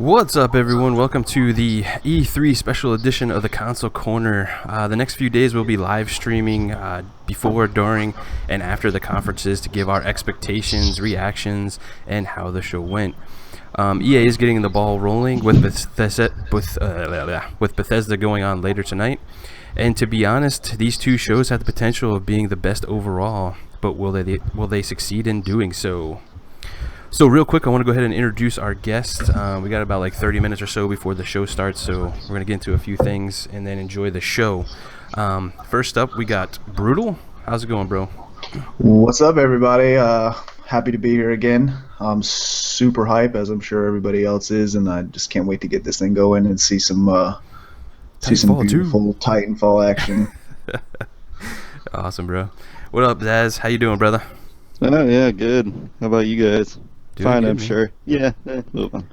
What's up, everyone? Welcome to the E3 special edition of the Console Corner. The next few days we'll be live streaming before, during, and after the conferences to give our expectations, reactions, and how the show went. EA is getting the ball rolling with Bethesda going on later tonight. And to be honest, these two shows have the potential of being the best overall, but will they succeed in doing so? So real quick, I want to go ahead and introduce our guest. We got about like 30 minutes or so before the show starts, so we're going to get into a few things and then enjoy the show. First up, we got Brutal. How's it going, bro? What's up, everybody? Happy to be here again. I'm super hype, as I'm sure everybody else is, and I just can't wait to get this thing going and see some beautiful Titanfall action. Awesome, bro. What up, Zazz? How you doing, brother? Oh, yeah, good. How about you guys? Fine, good, I'm man. sure. Yeah, move on.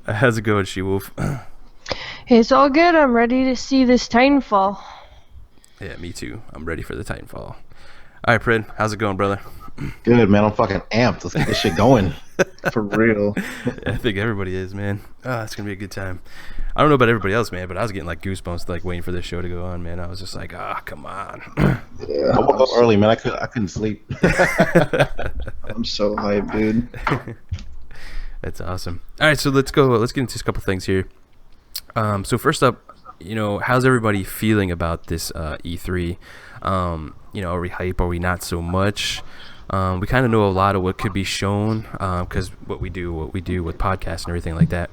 How's it going, SheWolf? It's all good. I'm ready to see this Titanfall. Yeah, me too. I'm ready for the Titanfall. All right, Pred, how's it going, brother? Good, man. I'm fucking amped. Let's get this shit going. For real. Yeah, I think everybody is, man. It's gonna be a good time. I don't know about everybody else, man, but I was getting like goosebumps like waiting for this show to go on, man. I was just like, come on. Yeah, I woke up early, man. I couldn't sleep. I'm so hyped, dude. That's awesome. All right, so let's get into a couple things here. So first up, how's everybody feeling about this E3? Are we hype? Are we not so much? We kind of know a lot of what could be shown because what we do with podcasts and everything like that.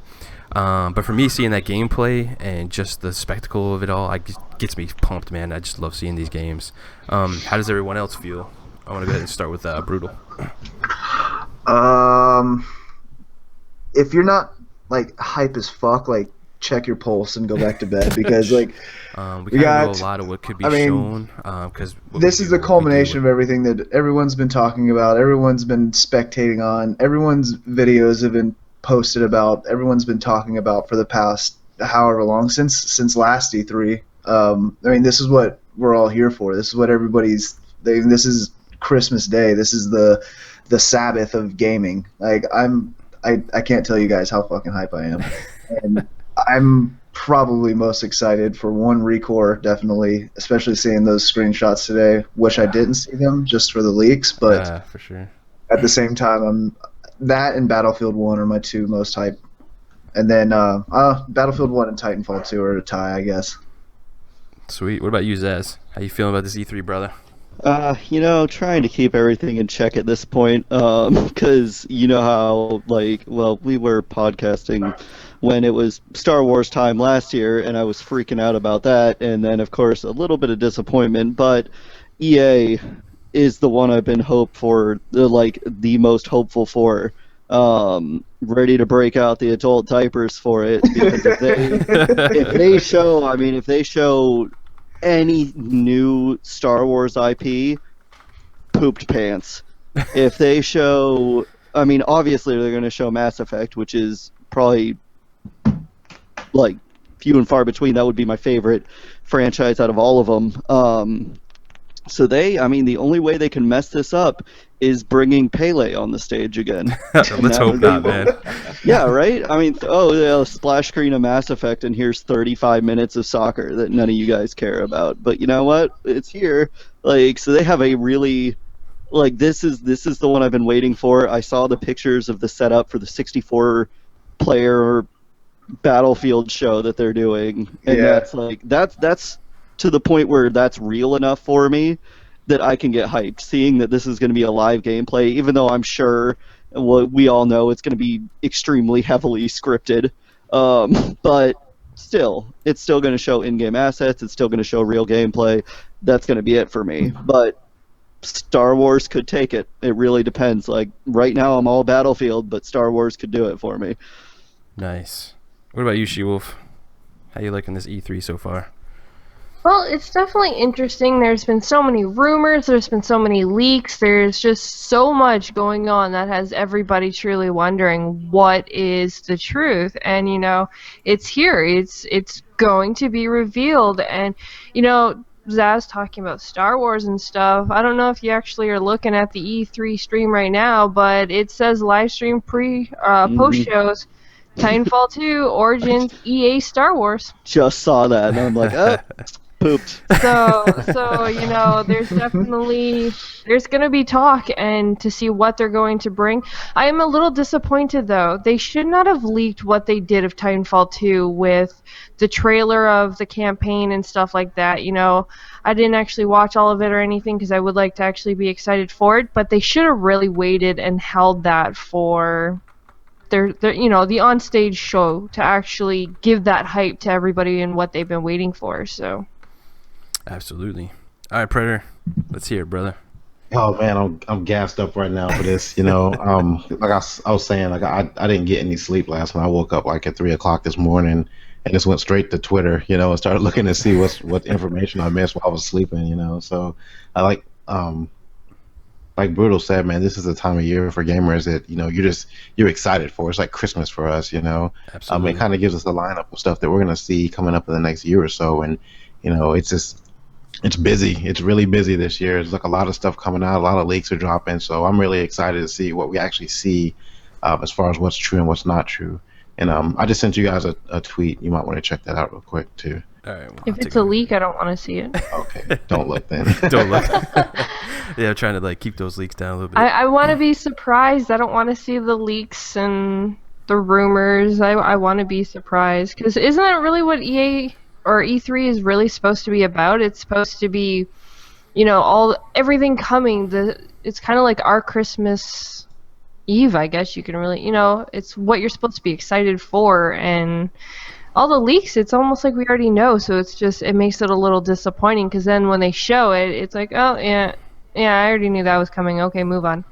But for me, seeing that gameplay and just the spectacle of it all, gets me pumped, man. I just love seeing these games. How does everyone else feel? I want to go ahead and start with Brutal. If you're not like hype as fuck, like check your pulse and go back to bed because like we kind of know a lot of what could be shown. Because this is the culmination of everything that everyone's been talking about. Everyone's been spectating on. Everyone's videos have been posted about. Everyone's been talking about for the past however long since last E3. This is what we're all here for. This is what this is Christmas Day. This is the Sabbath of gaming. Like I can't tell you guys how fucking hype I am. And I'm probably most excited for one Recore, definitely, especially seeing those screenshots today. Wish I didn't see them just for the leaks, but for sure. At the same time, that and Battlefield 1 are my two most hype. And then Battlefield 1 and Titanfall 2 are a tie, I guess. Sweet. What about you, Zaz? How you feeling about this E3, brother? Trying to keep everything in check at this point, because you know how, we were podcasting when it was Star Wars time last year, and I was freaking out about that, and then, of course, a little bit of disappointment, but EA is the one I've been the most hopeful for, ready to break out the adult diapers for it, because if they show any new Star Wars IP, pooped pants. If they show, obviously they're going to show Mass Effect, which is probably few and far between. That would be my favorite franchise out of all of them. So the only way they can mess this up is bringing Pele on the stage again. Let's hope not, man. Yeah, right? Splash screen of Mass Effect, and here's 35 minutes of soccer that none of you guys care about. But you know what? It's here. So they have a really... this is the one I've been waiting for. I saw the pictures of the setup for the 64-player Battlefield show that they're doing. And that's to the point where that's real enough for me that I can get hyped, seeing that this is going to be a live gameplay, even though I'm sure we all know it's going to be extremely heavily scripted. But still, it's still going to show in-game assets. It's still going to show real gameplay. That's going to be it for me. But Star Wars could take it. It really depends. Right now I'm all Battlefield, but Star Wars could do it for me. Nice. What about you, SheWolf? How you liking this E3 so far? Well, it's definitely interesting. There's been so many rumors. There's been so many leaks. There's just so much going on that has everybody truly wondering what is the truth. And, it's here. It's going to be revealed. And, Zazz talking about Star Wars and stuff. I don't know if you actually are looking at the E3 stream right now, but it says live stream post shows, Titanfall 2, Origins, EA, Star Wars. Just saw that, and I'm like, oh, pooped. So you know, there's gonna be talk and to see what they're going to bring. I am a little disappointed though. They should not have leaked what they did of Titanfall 2 with the trailer of the campaign and stuff like that. You know, I didn't actually watch all of it or anything because I would like to actually be excited for it. But they should have really waited and held that for their you know, the on-stage show to actually give that hype to everybody and what they've been waiting for. So. Absolutely. All right, Predator, let's hear it, brother. Oh man, I'm gassed up right now for this. You know, like I was saying, like I didn't get any sleep last night. I woke up like at 3 o'clock this morning and just went straight to Twitter. You know, and started looking to see what information I missed while I was sleeping. You know, so I like Brutal said, man, this is the time of year for gamers that, you know, you're excited for. It's like Christmas for us. You know, Absolutely. It kind of gives us a lineup of stuff that we're gonna see coming up in the next year or so, and you know, it's busy. It's really busy this year. There's like a lot of stuff coming out. A lot of leaks are dropping. So I'm really excited to see what we actually see as far as what's true and what's not true. And I just sent you guys a tweet. You might want to check that out real quick too. All right. Well, If it's a leak, I don't want to see it. Okay, don't look then. Don't look. Yeah, I'm trying to like keep those leaks down a little bit. I want to be surprised. I don't want to see the leaks and the rumors. I want to be surprised because isn't that really what EA or E3 is really supposed to be about? It's supposed to be, you know, everything coming. It's kind of like our Christmas Eve, I guess you can really, you know, it's what you're supposed to be excited for, and all the leaks, it's almost like we already know, so it makes it a little disappointing because then when they show it, it's like, oh yeah, I already knew that was coming. Okay, move on.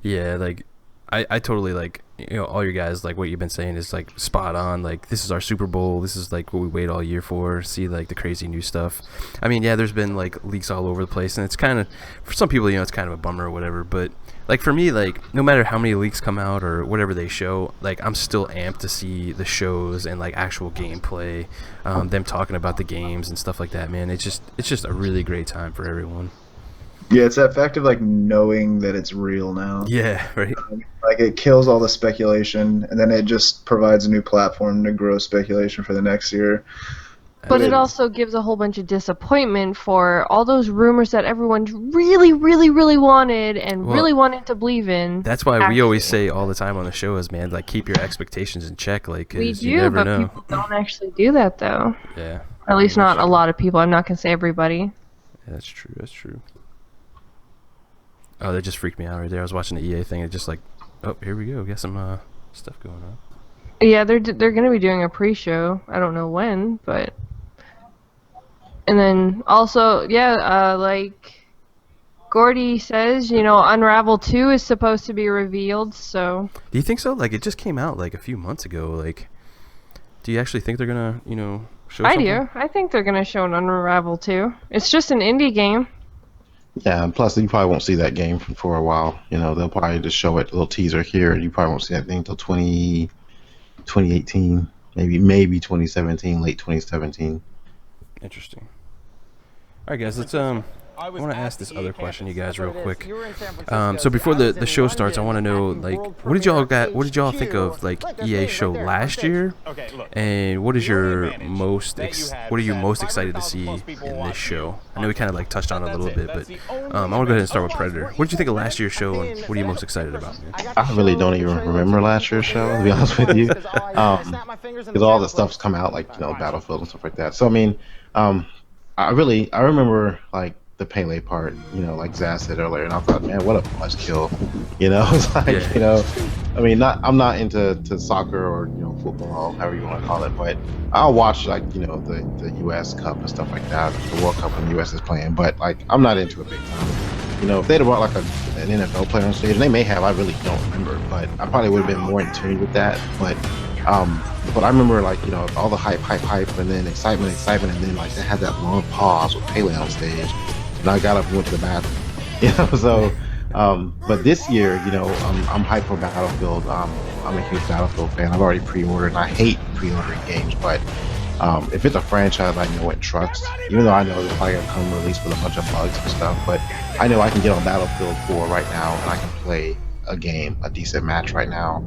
Yeah, like I totally like, you know, all you guys, like what you've been saying is like spot on. Like this is our Super Bowl. This is like what we wait all year for. See like the crazy new stuff. I mean, yeah, there's been like leaks all over the place, and it's kind of, for some people, you know, it's kind of a bummer or whatever. But like for me, like no matter how many leaks come out or whatever they show, like I'm still amped to see the shows and like actual gameplay, them talking about the games and stuff like that. Man, it's just a really great time for everyone. Yeah, it's that fact of like knowing that it's real now. Yeah, right. Like it kills all the speculation, and then it just provides a new platform to grow speculation for the next year. But it also gives a whole bunch of disappointment for all those rumors that everyone really, really, really wanted and really wanted to believe in. That's why we always say all the time on the show is, man, like keep your expectations in check. Like, 'cause we you do, never but know. people don't actually do that though. Yeah. At least not a lot of people. I'm not gonna say everybody. Yeah, that's true. That's true. Oh, that just freaked me out right there. I was watching the EA thing. It just like, oh, here we go. Got some stuff going on. Yeah, they're gonna be doing a pre-show. I don't know when, but. And then also, yeah, like Gordy says, you know, Unravel 2 is supposed to be revealed, so. Do you think so? Like, it just came out like a few months ago. Like, do you actually think they're gonna, you know, show something? I do. I think they're gonna show an Unravel 2. It's just an indie game. Yeah, and plus you probably won't see that game for a while. You know, they'll probably just show it, a little teaser here. You probably won't see that thing until 2018, maybe 2017, late 2017. Interesting. All right, guys, let's I want to ask this other question, you guys, real quick. So before the show starts, I want to know, like, what did y'all think of like EA show last year, and what are you most excited to see in this show? I know we kind of like touched on it a little bit, but I want to go ahead and start with Predator. What did you think of last year's show, and what are you most excited about, man? I really don't even remember last year's show, to be honest with you, because all the stuff's come out, like, you know, Battlefield and stuff like that. So I mean, I remember like the Pele part, you know, like Zazz said earlier, and I thought, man, what a must kill, you know. It's like, you know, I mean, I'm not into soccer or, you know, football, however you want to call it, but I'll watch, like, you know, the U.S. Cup and stuff like that, the World Cup when the U.S. is playing, but like I'm not into it big time. You know, if they'd have brought like an NFL player on stage, and they may have, I really don't remember, but I probably would have been more in tune with that. But I remember, like, you know, all the hype, and then excitement, and then like they had that long pause with Pele on stage, and I got up and went to the bathroom, you know. So, but this year, you know, I'm hyped for Battlefield. I'm a huge Battlefield fan. I've already pre-ordered, and I hate pre-ordering games, but If it's a franchise I know and trust, even though I know they're probably gonna come released with a bunch of bugs and stuff, but I know I can get on Battlefield 4 right now and I can play a game, a decent match right now,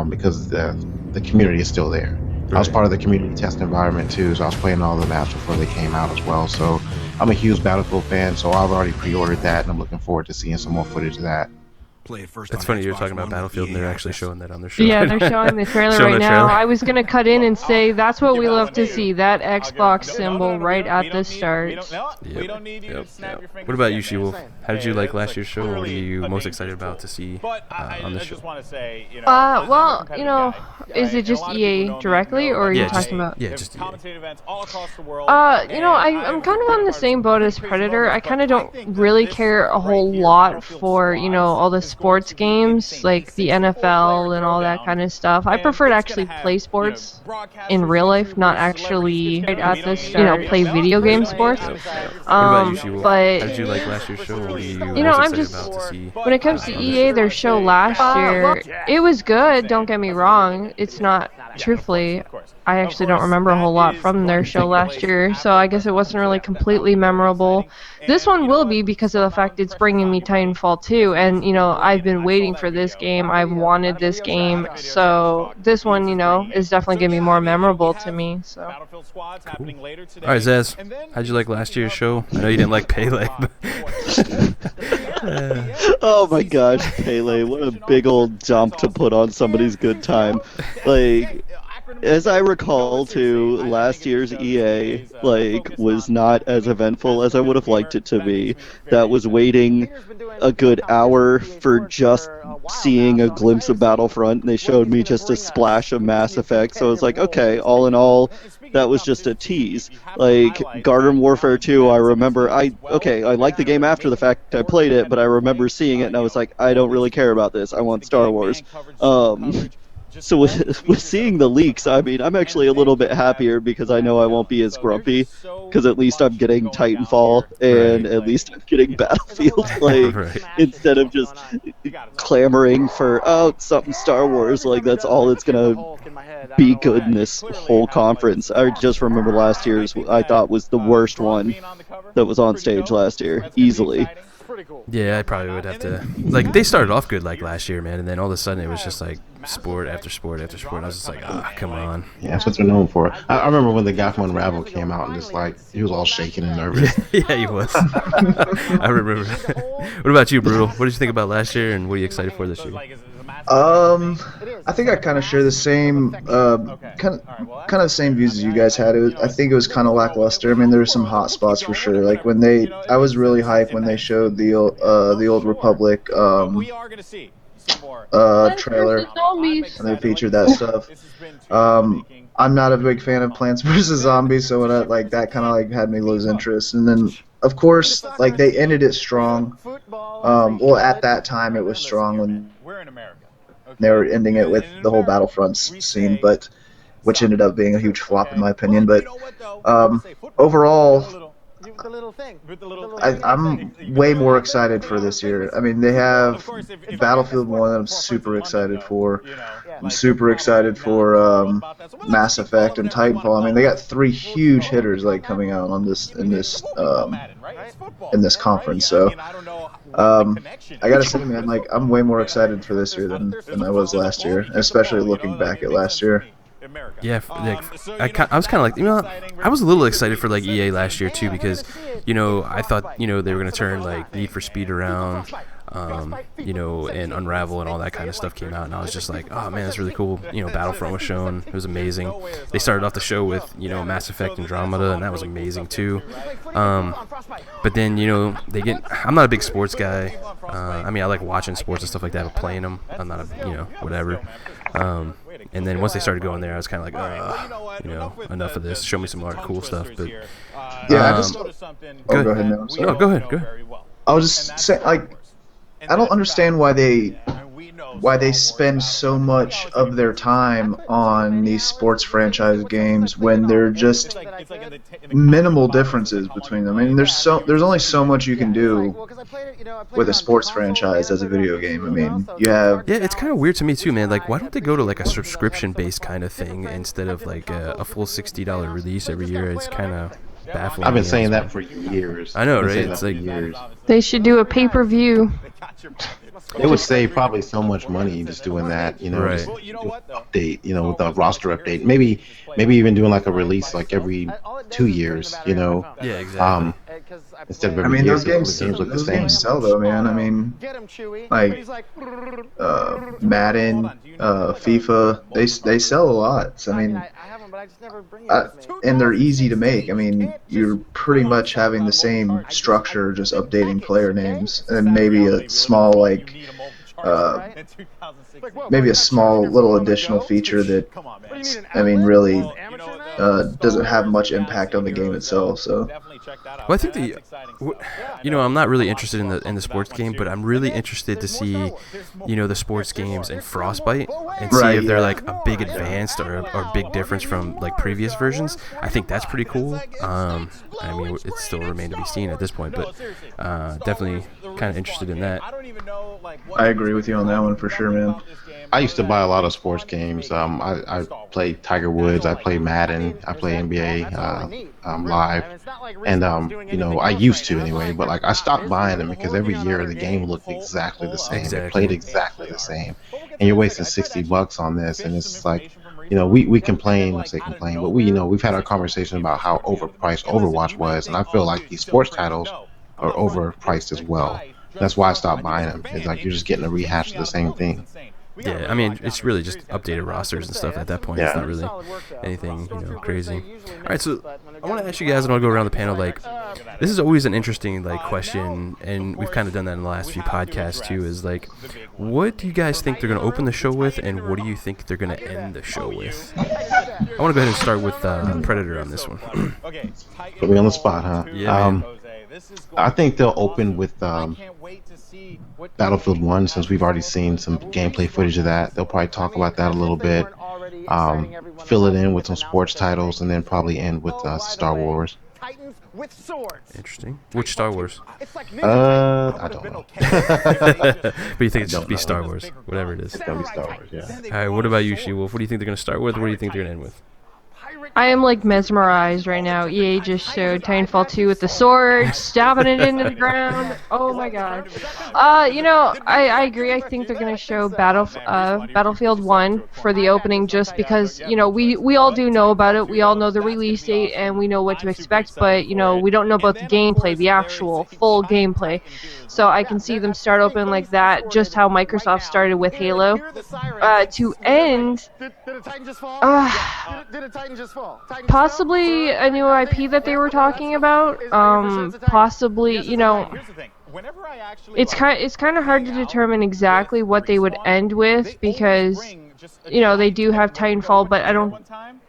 because the community is still there. I was part of the community test environment too, so I was playing all the maps before they came out as well. So I'm a huge Battlefield fan, so I've already pre-ordered that, and I'm looking forward to seeing some more footage of that. It's funny you're talking about Battlefield and they're actually showing that on their show. Yeah, they're showing the trailer right now. I was going to cut in and say that's what we love to see, that Xbox symbol right at the start. Yep. What about you, SheWolf? How did you like last year's show? What are you most excited about to see on this show? Well, you know, is it just EA directly, or are you talking about? Yeah, just EA. You know, I'm kind of on the same boat as Predator. I kind of don't really care a whole lot for, you know, all the sports games like the NFL and all that kind of stuff. I prefer to actually play sports in real life, not actually right at this, you know, play video game sports. But how did you like last year's show? What are you know, most I'm excited just about to see when it comes to EA, their show last year, it was good. Don't get me wrong. It's not, truthfully, I actually don't remember a whole lot from their show last year, so I guess it wasn't really completely memorable. This one will be because of the fact it's bringing me Titanfall 2, and, you know, I've been waiting for this game. I've wanted this game, so this one, you know, is definitely going to be more memorable to me. So. Cool. All right, Zazz, how'd you like last year's show? I know you didn't like Pele. Oh my gosh, Pele, what a big old jump to put on somebody's good time. Like, as I recall, too, last year's EA, like, was not as eventful as I would have liked it to be. That was waiting a good hour for just seeing a glimpse of Battlefront, and they showed me just a splash of Mass Effect, so I was like, okay, all in all, that was just a tease. Like, Garden Warfare 2, I remember, I liked the game after the fact I played it, but I remember seeing it, and I was like, I don't really care about this, I want Star Wars. So with seeing the leaks, I mean, I'm actually a little bit happier because I know I won't be as grumpy, because at least I'm getting Titanfall and at least I'm getting Battlefield, like, instead of just clamoring for, oh, something Star Wars, like, that's all that's gonna be good in this whole conference. I just remember last year's, I thought was the worst one that was on stage last year, easily. Yeah, I probably would have to. Like, they started off good, like, last year, man, and then all of a sudden it was just, like, sport after sport after sport. And I was just like, ah, come on. Yeah, that's what they're known for. I remember when the guy from Unravel came out and just, like, he was all shaking and nervous. Yeah, he was. I remember. What about you, Brutal? What did you think about last year, and what are you excited for this year? I think I kind of share the same, kind of same views as you guys had. I think it was kind of lackluster. I mean, there were some hot spots for sure. Like when I was really hyped when they showed the Old Republic trailer, and they featured that stuff. I'm not a big fan of Plants vs Zombies, so when that kind of like had me lose interest. And then, of course, like they ended it strong. Well, at that time, it was strong when they were ending it with the whole Battlefront scene, but which ended up being a huge flop in my opinion. But overall, I'm way more excited for this year. I mean, they have Battlefield 1 that I'm super excited for. I'm super excited for Mass Effect and Titanfall. I mean, they got 3 huge hitters like coming out on in this conference. So I gotta say, man, like I'm way more excited for this year than I was last year, especially looking back at last year. Yeah, like, I was kind of like, you know, I was a little excited for like EA last year too, because, you know, I thought, you know, they were gonna turn like Need for Speed around, you know, and Unravel and all that kind of stuff came out, and I was just like, oh man, that's really cool. You know, Battlefront was shown, it was amazing. They started off the show with, you know, Mass Effect Andromeda, and that was amazing too. But then, you know, I'm not a big sports guy. I mean, I like watching sports and stuff like that, but playing them, I'm not a, you know, whatever. And then once they started going there, I was kind of like, you know, enough of this. Show me some more cool stuff. But yeah, I just go ahead. No, go ahead. I was just saying, like, I don't understand why they why they spend so much of their time on these sports franchise games when they're just minimal differences between them. I mean, there's only so much you can do with a sports franchise as a video game. I mean, you have Yeah, it's kind of weird to me too, man. Like, why don't they go to like a subscription-based kind of thing instead of like a full $60 release every year? It's kind of baffling. I've been me, saying that honestly. for years. I know, I've been right? saying It's that like for years. They should do a pay-per-view. It would save probably so much money just doing that, you know, Right. just do an update, you know, with a roster update. Maybe even doing like a release like every 2 years, you know. Yeah, exactly. Instead of I every mean, year, those games look the same. sell though, man. I mean, like Madden, FIFA, they sell a lot. So, I mean, and they're easy to make. I mean, you're pretty much having the same structure, just updating player names, and maybe a small maybe a small little additional feature that, I mean, really doesn't have much impact on the game itself. So, Well, I think I'm not really interested in the sports game, but I'm really interested to see, the sports games in Frostbite and see Right, if they're yeah. like a big advanced or a big difference from like previous versions. I think that's pretty cool. I mean, it still remains to be seen at this point, but definitely kind of interested in that. I agree with you on that one for sure, man. I used to buy a lot of sports games. I play Tiger Woods, I play Madden, I play NBA Live, and I used to anyway. But like I stopped buying them because every year the game looked exactly the same. Exactly. It played exactly the same, and you're wasting $60 on this, and it's like, we complain, I say complain, but we've had our conversation about how overpriced Overwatch was, and I feel like these sports titles are overpriced as well. That's why I stopped buying them. It's like you're just getting a rehash of the same thing. Yeah, I mean, it's really just updated rosters and stuff at that point. Yeah. It's not really anything, crazy. All right, so I want to ask you guys, and I'll go around the panel. Like, this is always an interesting question, and we've kind of done that in the last few podcasts too. Is like, what do you guys think they're going to open the show with, and what do you think they're going to end the show with? I want to go ahead and start with Predator on this one. Put me on the spot, huh? Yeah, man. I think they'll open with Battlefield 1, since we've already seen some gameplay footage of that. They'll probably talk about that a little bit, fill it in with some sports titles, and then probably end with Star Wars. Interesting. Which Star Wars? I don't know. But you think it should be Star Wars, whatever it is. It's gonna be Star Wars, yeah. All right, what about you, SheWolf? What do you think they're going to start with? What do you think they're going to end with? I am like mesmerized right now. EA just showed Titanfall 2 with the sword, stabbing it into the ground. Oh my god. I agree. I think they're gonna show Battlefield 1 for the opening, just because we all do know about it. We all know the release date and we know what to expect, but we don't know about the gameplay, the actual full gameplay. So I can see them start open like that, just how Microsoft started with Halo. To end, possibly a new IP that they were talking about. Possibly, it's kind of hard to determine exactly what they would end with, because they do have Titanfall, but I don't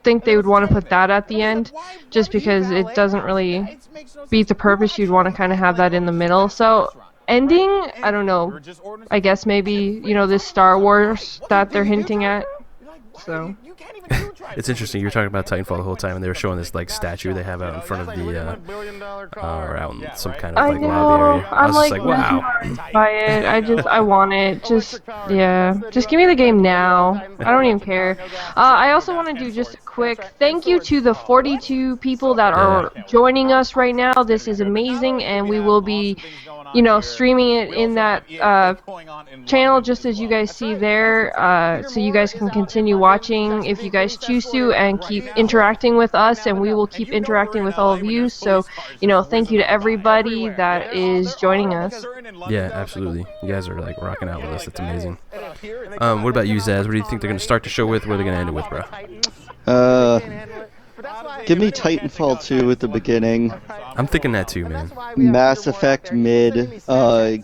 think they would want to put that at the end, just because it doesn't really beat the purpose. You'd want to kind of have that in the middle. So ending, I don't know. I guess maybe this Star Wars that they're hinting at. So It's interesting. You were talking about Titanfall the whole time, and they were showing this like statue they have out in front of the, or out in some kind of I like know. lobby area. I I'm was just like, wow. mesmerized by it. I want it. Just give me the game now. I don't even care. I also want to do just a quick thank you to the 42 people that are joining us right now. This is amazing, and we will be, streaming it in that channel just as you guys see there, so you guys can continue watching if you guys choose to, and keep interacting with us, and we will keep interacting with all of you. So, thank you to everybody that is joining us. Yeah, absolutely. You guys are like rocking out with us. That's amazing. What about you, Zazz? What do you think they're going to start the show with? What are they going to end it with, bro? Give me Titanfall 2 at the beginning. I'm thinking that too, man. Mass Effect mid.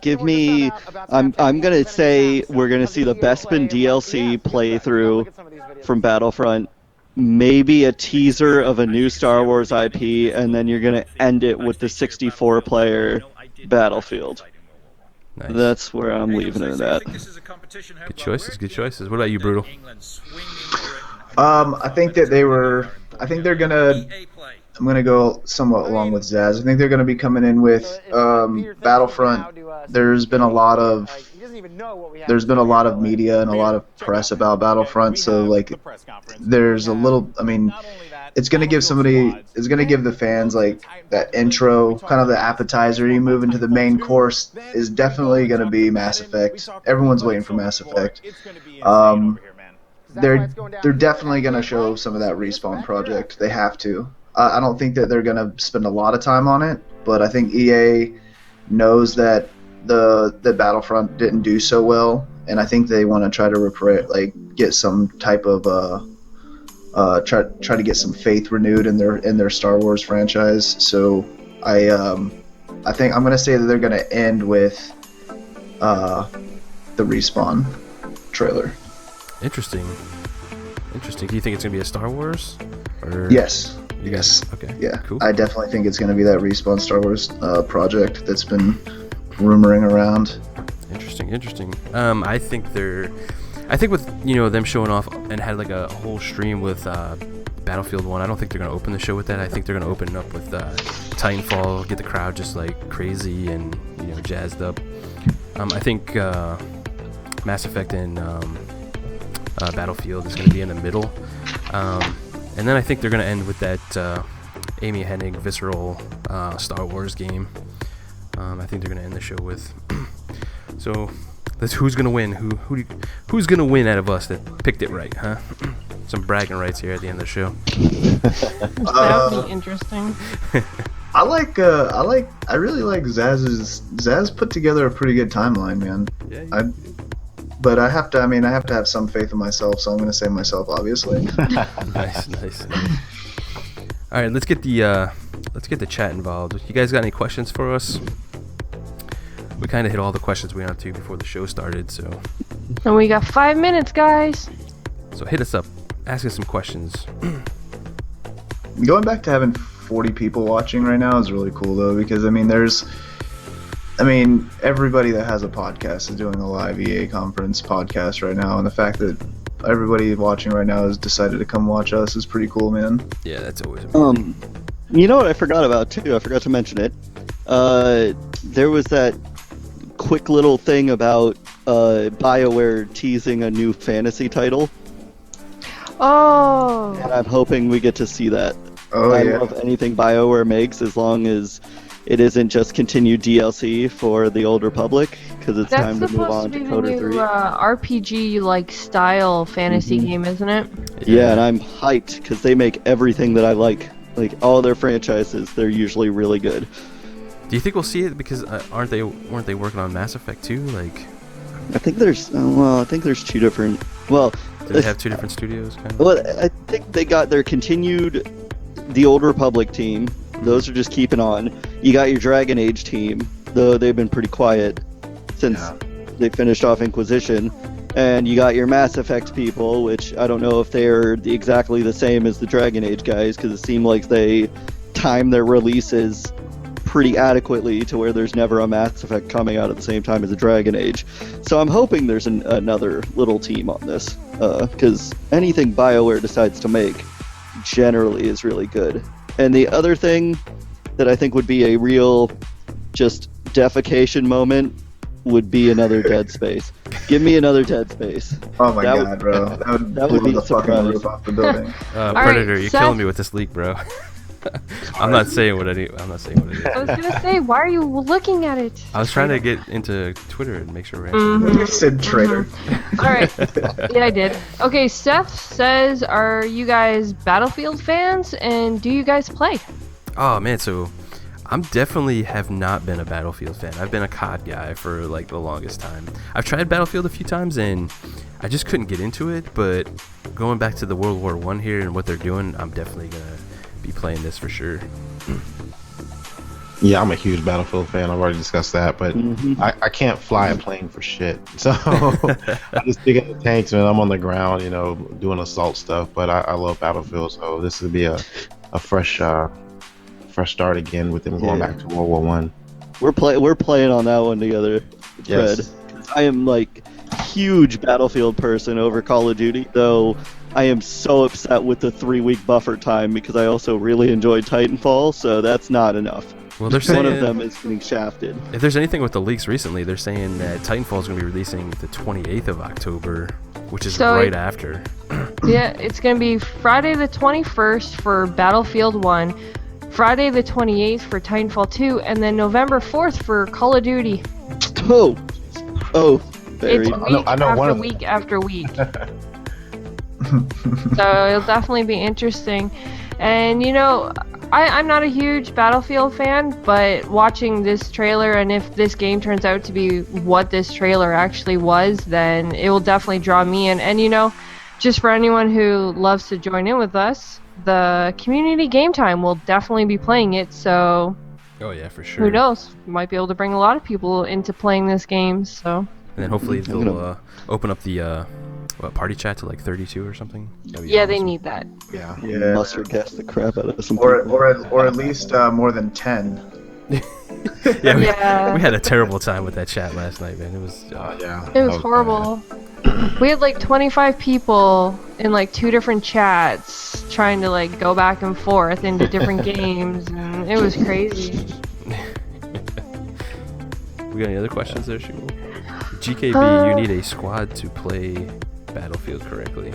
Give me. I'm gonna say we're gonna see the Bespin DLC playthrough from Battlefront. Maybe a teaser of a new Star Wars IP, and then you're gonna end it with the 64-player Battlefield. Nice. That's where I'm leaving it at. Good choices. Good choices. What about you, Brutal? I think that they were. I think they're gonna. I'm gonna go somewhat along with Zazz. I think they're gonna be coming in with Battlefront. There's been a lot of media and a lot of press about Battlefront. So like, there's a little. I mean, it's gonna give the fans like that intro, kind of the appetizer. You move into the main course is definitely gonna be Mass Effect. Everyone's waiting for Mass Effect. They're definitely gonna show some of that Respawn project. They have to. I don't think that they're gonna spend a lot of time on it, but I think EA knows that the Battlefront didn't do so well, and I think they want to try to get some type of try to get some faith renewed in their Star Wars franchise. So I think I'm gonna say that they're gonna end with the Respawn trailer. Interesting. Do you think it's gonna be a Star Wars? Or Yes. you Yes. guys? Okay. Yeah. Cool. I definitely think it's gonna be that Respawn Star Wars project that's been rumoring around. Interesting. I think with them showing off and had like a whole stream with Battlefield 1. I don't think they're gonna open the show with that. I think they're gonna open it up with Titanfall, get the crowd just like crazy and jazzed up. I think Mass Effect and Battlefield is gonna be in the middle, and then I think they're gonna end with that Amy Hennig visceral Star Wars game. I think they're gonna end the show with. So, who's gonna win? Who's gonna win out of us that picked it right, huh? Some bragging rights here at the end of the show. That would be interesting. I really like Zazz put together a pretty good timeline, man. Yeah. But I have to have some faith in myself, so I'm gonna say myself, obviously. Nice. All right, let's get the chat involved. You guys got any questions for us? We kind of hit all the questions we wanted to before the show started, so. And we got 5 minutes, guys. So hit us up, ask us some questions. Going back to having 40 people watching right now is really cool, though, because everybody that has a podcast is doing a live EA conference podcast right now, and the fact that everybody watching right now has decided to come watch us is pretty cool, man. Yeah, that's always amazing. You know what I forgot about too? I forgot to mention it. There was that quick little thing about BioWare teasing a new fantasy title. Oh. And I'm hoping we get to see that. Oh, I yeah. love anything BioWare makes as long as it isn't just continued DLC for the Old Republic, because it's That's time to move supposed on to to be the Coder new 3. RPG style fantasy game, isn't it? Yeah, and I'm hyped because they make everything that I like. Like all their franchises, they're usually really good. Do you think we'll see it? Because weren't they working on Mass Effect 2? Like, I think there's two different. Well, do they have two different studios? Kind of. well, I think they got their continued the Old Republic team. Those are just keeping on. You got your Dragon Age team, though they've been pretty quiet since they finished off Inquisition. And you got your Mass Effect people, which I don't know if they're exactly the same as the Dragon Age guys, because it seemed like they time their releases pretty adequately to where there's never a Mass Effect coming out at the same time as a Dragon Age. So I'm hoping there's another little team on this, because anything BioWare decides to make generally is really good. And the other thing that I think would be a real just defecation moment would be another Dead Space. Give me another Dead Space. Oh my god, bro. That would that blow would be the fucking surprise. roof off the building. Predator, right, you're Seth- killing me with this leak, bro. I'm not saying what it is. I was gonna say, why are you looking at it? I was trying to get into Twitter and make sure we're Mhm. actually. You said traitor. Alright. Yeah, I did. Okay, Seth says, are you guys Battlefield fans, and do you guys play? Oh man, so I'm definitely have not been a Battlefield fan. I've been a COD guy for like the longest time. I've tried Battlefield a few times and I just couldn't get into it, but going back to the World War I here and what they're doing, I'm definitely gonna be playing this for sure. Yeah, I'm a huge Battlefield fan. I've already discussed that, but I can't fly a plane for shit. So I just dig in the tanks, man. I'm on the ground, doing assault stuff. But I love Battlefield, so this would be a fresh start again with them going back to World War I. We're playing on that one together. thread. Yes. I am like huge Battlefield person over Call of Duty, though I am so upset with the 3-week buffer time because I also really enjoyed Titanfall, so that's not enough. Well, they're saying One of them is getting shafted. if there's anything with the leaks recently, they're saying that Titanfall is going to be releasing the 28th of October, which is So right after. Yeah, it's going to be Friday the 21st for Battlefield 1, Friday the 28th for Titanfall 2, and then November 4th for Call of Duty. Oh, very. It's week I know one after of- week after week. So it'll definitely be interesting. And you know, I'm not a huge Battlefield fan, but watching this trailer, and if this game turns out to be what this trailer actually was, then it will definitely draw me in. And you know, just for anyone who loves to join in with us, the community game time will definitely be playing it. So Oh yeah, for sure. who knows? We might be able to bring a lot of people into playing this game. So And then hopefully I'm they'll open up the party chat to like 32 or something. That'd be yeah, they awesome. need that. Yeah. Yeah. Mustard gas the crap out of some Or people. or at least more than 10. Yeah, Yeah. we had a terrible time with that chat last night, man. It was Yeah. It that was bad. horrible. We had like 25 people in like 2 different chats trying to like go back and forth into different games, and it was crazy. We got any other questions there, Shul? GKB, you Uh, need a squad to play Battlefield correctly.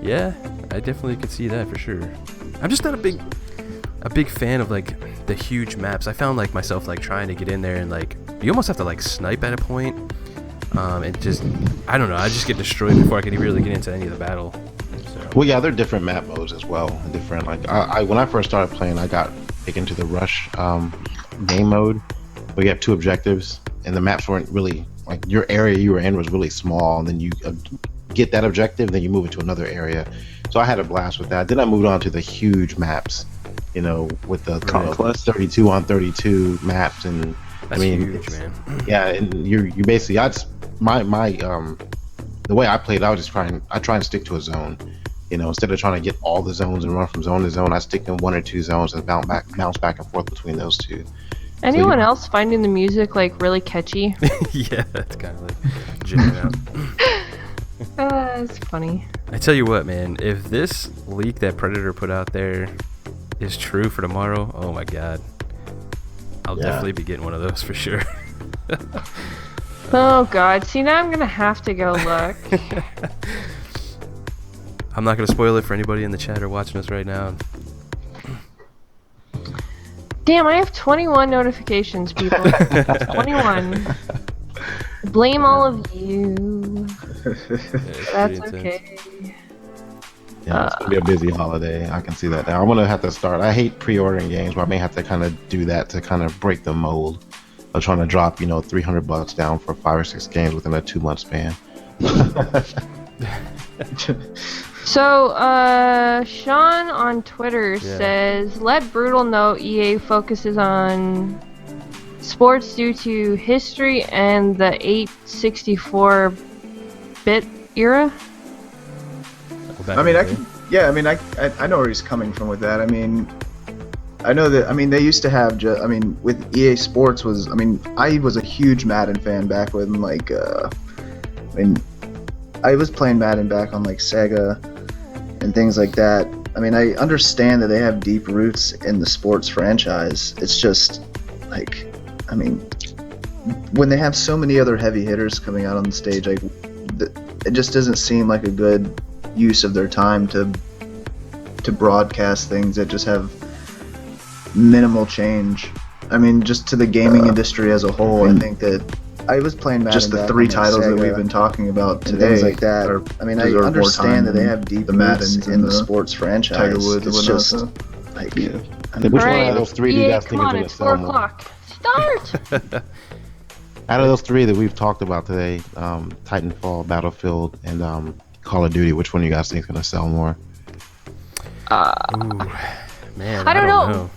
Yeah, I definitely could see that for sure. I'm just not a big fan of like the huge maps. I found like myself like trying to get in there and like you almost have to like snipe at a point. And just I don't know, I just get destroyed before I can really get into any of the battle. So. Well, yeah, there are different map modes as well. Different, like I when I first started playing, I got taken to the rush game mode. Where you have 2 objectives, and the maps weren't really like your area you were in was really small, and then you get that objective, then you move into another area. So I had a blast with that. Then I moved on to the huge maps, you know, with the Conquest. 32 on 32 maps, and That's I mean, huge, man. yeah, and you basically I just my the way I played, I try and stick to a zone. You know, instead of trying to get all the zones and run from zone to zone, I stick in 1 or 2 zones and bounce back and forth between those 2. Anyone else finding the music like really catchy? Yeah, that's kind of like jamming out. It's funny. I tell you what, man, if this leak that Predator put out there is true for tomorrow, oh my god. I'll Yeah. definitely be getting one of those for sure. Oh god, see now I'm gonna have to go look. I'm not going to spoil it for anybody in the chat or watching us right now. Damn, I have 21 notifications, people. 21. Blame all of you. Yeah, it's That's pretty intense. okay. Yeah, it's gonna be a busy holiday. I can see that now. I'm gonna have to start. I hate pre-ordering games, but I may have to kind of do that to kind of break the mold of trying to drop, you know, $300 down for 5 or 6 games within a 2-month span. So, Sean on Twitter Yeah. says, let Brutal know EA focuses on sports due to history and the 864-bit era. Back I mean, in I the can, yeah, I mean, I know where he's coming from with that. I mean, I know that. I mean, they used to have. I mean, with EA Sports was. I mean, I was a huge Madden fan back when like. I mean, I was playing Madden back on like Sega, and things like that. I mean, I understand that they have deep roots in the sports franchise. It's just like, I mean, when they have so many other heavy hitters coming out on the stage, like, it just doesn't seem like a good use of their time to broadcast things that just have minimal change. I mean, just to the gaming industry as a whole, I think that I was playing Madden just the back 3 on, like, titles that Sega we've been talking about and today, things like that. are- I mean, I deserve more understand that time they than have deep the roots Maddens in and the the sports franchise. Tiger Woods and It's whatnot, just so. like, Yeah. I mean, Which one Alright, out of those 3 do you EA, guys think come is on, going to it's sell 4 more? o'clock. Start! Out of those 3 that we've talked about today, Titanfall, Battlefield, and Call of Duty, which one do you guys think is going to sell more? Ooh, man, I don't know.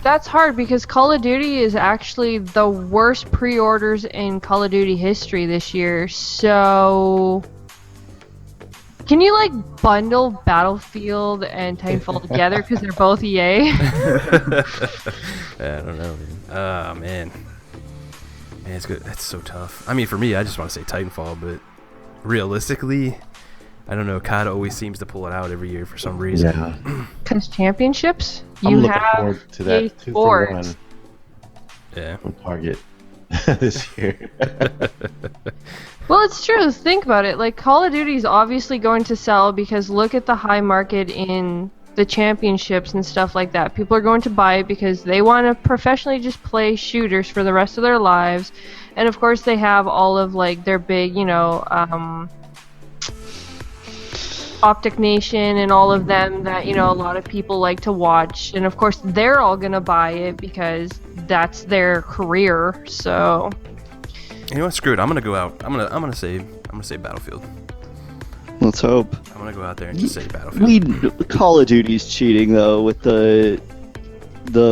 That's hard because Call of Duty is actually the worst pre-orders in Call of Duty history this year. So, can you like bundle Battlefield and Titanfall together because they're both EA? I don't know, man. Oh, man. Man, it's good. That's so tough. I mean, for me, I just want to say Titanfall, but realistically, I don't know. COD always seems to pull it out every year for some reason. Yeah. Because championships, I'm you looking have forward to that EA 2-for-1 Sports. Yeah. from Target this year. Well, it's true. Think about it. Like, Call of Duty is obviously going to sell because look at the high market in the championships and stuff like that. People are going to buy it because they want to professionally just play shooters for the rest of their lives. And of course, they have all of like their big, Optic Nation and all of them that, a lot of people like to watch. And of course, they're all going to buy it because that's their career. So, You know what? Screw it. I'm gonna go out. I'm gonna say Battlefield. Let's hope. I'm gonna go out there and just say Battlefield. Call of Duty's cheating though with the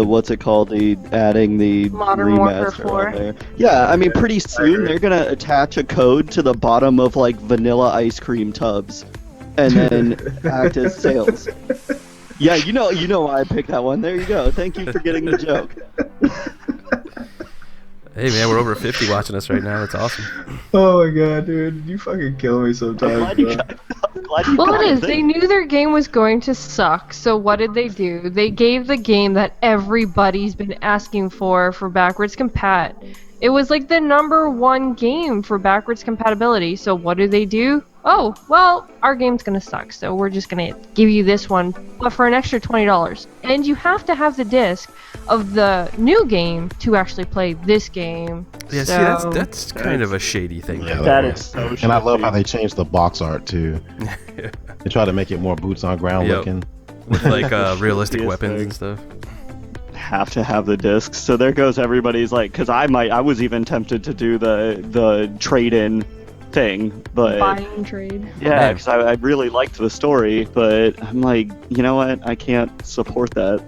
what's it called? The adding the Modern Warfare remaster 4. on there. Yeah, I mean pretty soon they're gonna attach a code to the bottom of like vanilla ice cream tubs, and then act as sales. Yeah, you know why I picked that one. There you go. Thank you for getting the joke. Hey man, we're over 50 watching us right now. That's awesome. Oh my god, dude, you fucking kill me sometimes. Bro. Well, it is. They knew their game was going to suck, so what did they do? They gave the game that everybody's been asking for backwards compat. It was like the #1 game for backwards compatibility, so what do? Oh, well, our game's gonna suck, so we're just gonna give you this one, but for an extra $20. And you have to have the disc of the new game to actually play this game. Yeah, so... see, that's kind of a shady thing. Yeah, That is so and I love shitty. how they changed the box art too. They try to make it more boots on ground Yep. looking. With like realistic Yes, weapons thing. and stuff. Have to have the discs. So there goes everybody's like, because I was even tempted to do the trade-in thing, but Buy and trade. yeah, because I really liked the story, but I'm like, you know what? I can't support that.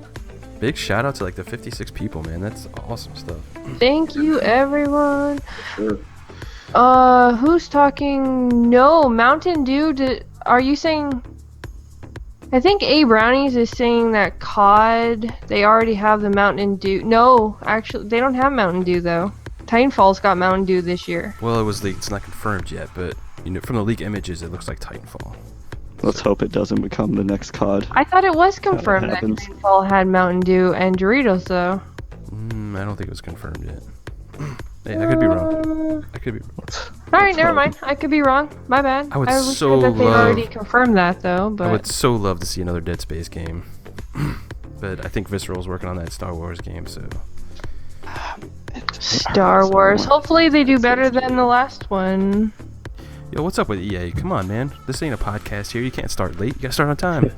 Big shout out to like the 56 people, man. That's awesome stuff. Thank you, everyone. Sure. Who's talking? No, Mountain Dew. Are you saying? I think A Brownies is saying that COD. They already have the Mountain Dew. No, actually, they don't have Mountain Dew though. Titanfall's got Mountain Dew this year. Well, it was leaked. It's not confirmed yet, but from the leak images, it looks like Titanfall. Let's hope it doesn't become the next COD. I thought it was confirmed that happens. Titanfall had Mountain Dew and Doritos though. I don't think it was confirmed yet. Hey, I could be wrong. I could be wrong. All right, never mind. I could be wrong. My bad. I would was so sure that they love- already confirmed that though. But I would so love to see another Dead Space game. But I think Visceral's working on that Star Wars game, so... Star Wars. Hopefully they do better than the last one. Yo, what's up with EA? Come on, man. This ain't a podcast here. You can't start late. You gotta start on time.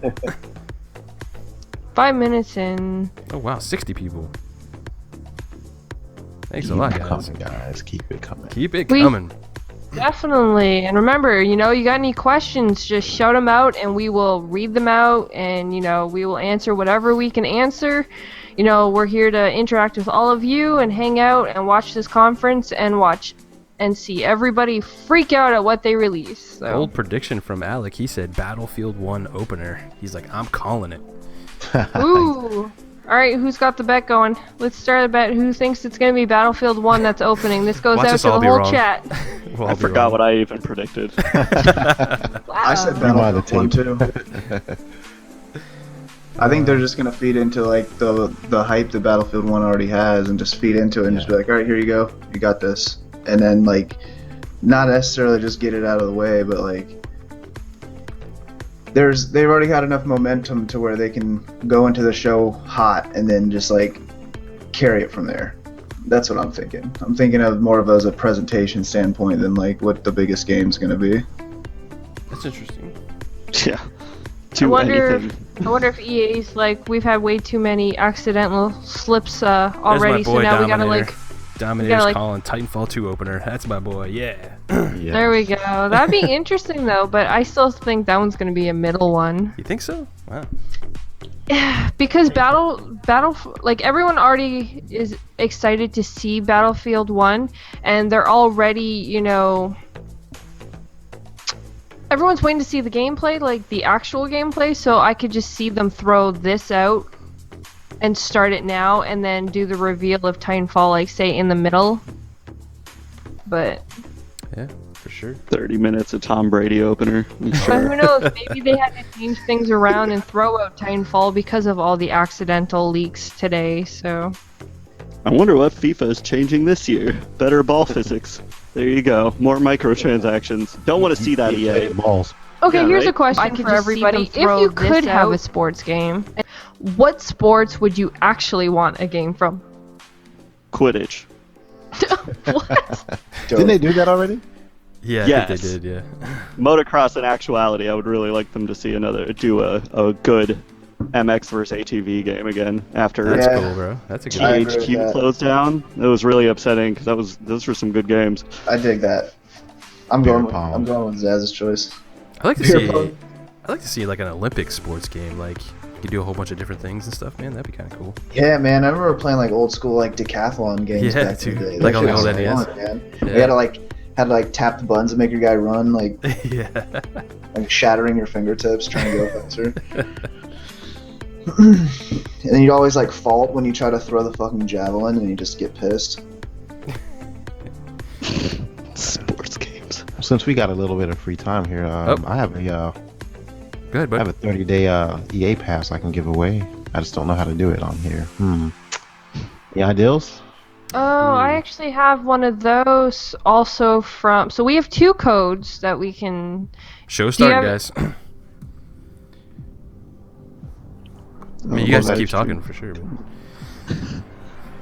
5 minutes in. Oh, wow. 60 people. Thanks a Keep lot, it guys. coming, guys. Keep it coming. Keep it We- coming. Definitely. And remember, you got any questions, just shout them out and we will read them out and, we will answer whatever we can answer. We're here to interact with all of you and hang out and watch this conference and watch and see everybody freak out at what they release. So. Bold prediction from Alec. He said Battlefield 1 opener. He's like, I'm calling it. Ooh. All right, who's got the bet going? Let's start a bet. Who thinks it's going to be Battlefield 1 that's opening? This goes Watch out us to the all be whole wrong. chat. We'll all I be forgot wrong. what I even predicted. I said Rewind the Battlefield 1 too. I think they're just gonna feed into like the hype that Battlefield 1 already has, and just feed into it and just be like, all right, here you go, you got this, and then like, not necessarily just get it out of the way, but like, they've already had enough momentum to where they can go into the show hot and then just like carry it from there. That's what I'm thinking. I'm thinking of more of as a presentation standpoint than like what the biggest game's gonna be. That's interesting. Yeah. I wonder Anything. if EA's like, we've had way too many accidental slips already, There's my boy so now Dominator. we gotta like, Dominator's like- calling Titanfall 2 opener. That's my boy. Yeah. Yeah. there we go. That'd be interesting though, but I still think that one's gonna be a middle one. You think so? Wow. Because like everyone already is excited to see Battlefield 1 and they're already, everyone's waiting to see the gameplay, like the actual gameplay, so I could just see them throw this out and start it now and then do the reveal of Titanfall, like say in the middle. but Yeah, for sure. 30 minutes of Tom Brady opener. I'm but sure. who knows? Maybe they had to change things around and throw out Titanfall because of all the accidental leaks today. So I wonder what FIFA is changing this year. Better ball physics. There you go. More microtransactions. Don't want to see that, EA. Balls. okay, Yeah, here's right? a question for everybody: if you could have a sports game, what sports would you actually want a game from? Quidditch. What? Didn't they do that already? Yeah, I Yes. think they did. Yeah. Motocross in actuality, I would really like them to see do a good MX versus ATV game again after That's Yeah. cool, bro. That's a good. I agree with THQ that. closed down. It was really upsetting because those were some good games. I dig that. I'm Beer going. pong. I'm going with Zazz's choice. I like to Beer see. pong. I like to see like an Olympic sports game. Like you could do a whole bunch of different things and stuff. Man, that'd be kind of cool. Yeah, man. I remember playing like old school like decathlon games Yeah, back in dude. the day. Like That on the shit old was NES. fun, man. Yeah. You had to tap the buttons and make your guy run, like Yeah. shattering your fingertips trying to go faster. And then you'd always like fault when you try to throw the fucking javelin and you just get pissed. Sports games. Since we got a little bit of free time here, I have a Go ahead, I have bud. a 30-day EA pass I can give away. I just don't know how to do it on here. Any ideas? Oh, I actually have one of those also from. So we have 2 codes that we can. Show started, have- guys. I mean, you guys can keep talking for sure. But...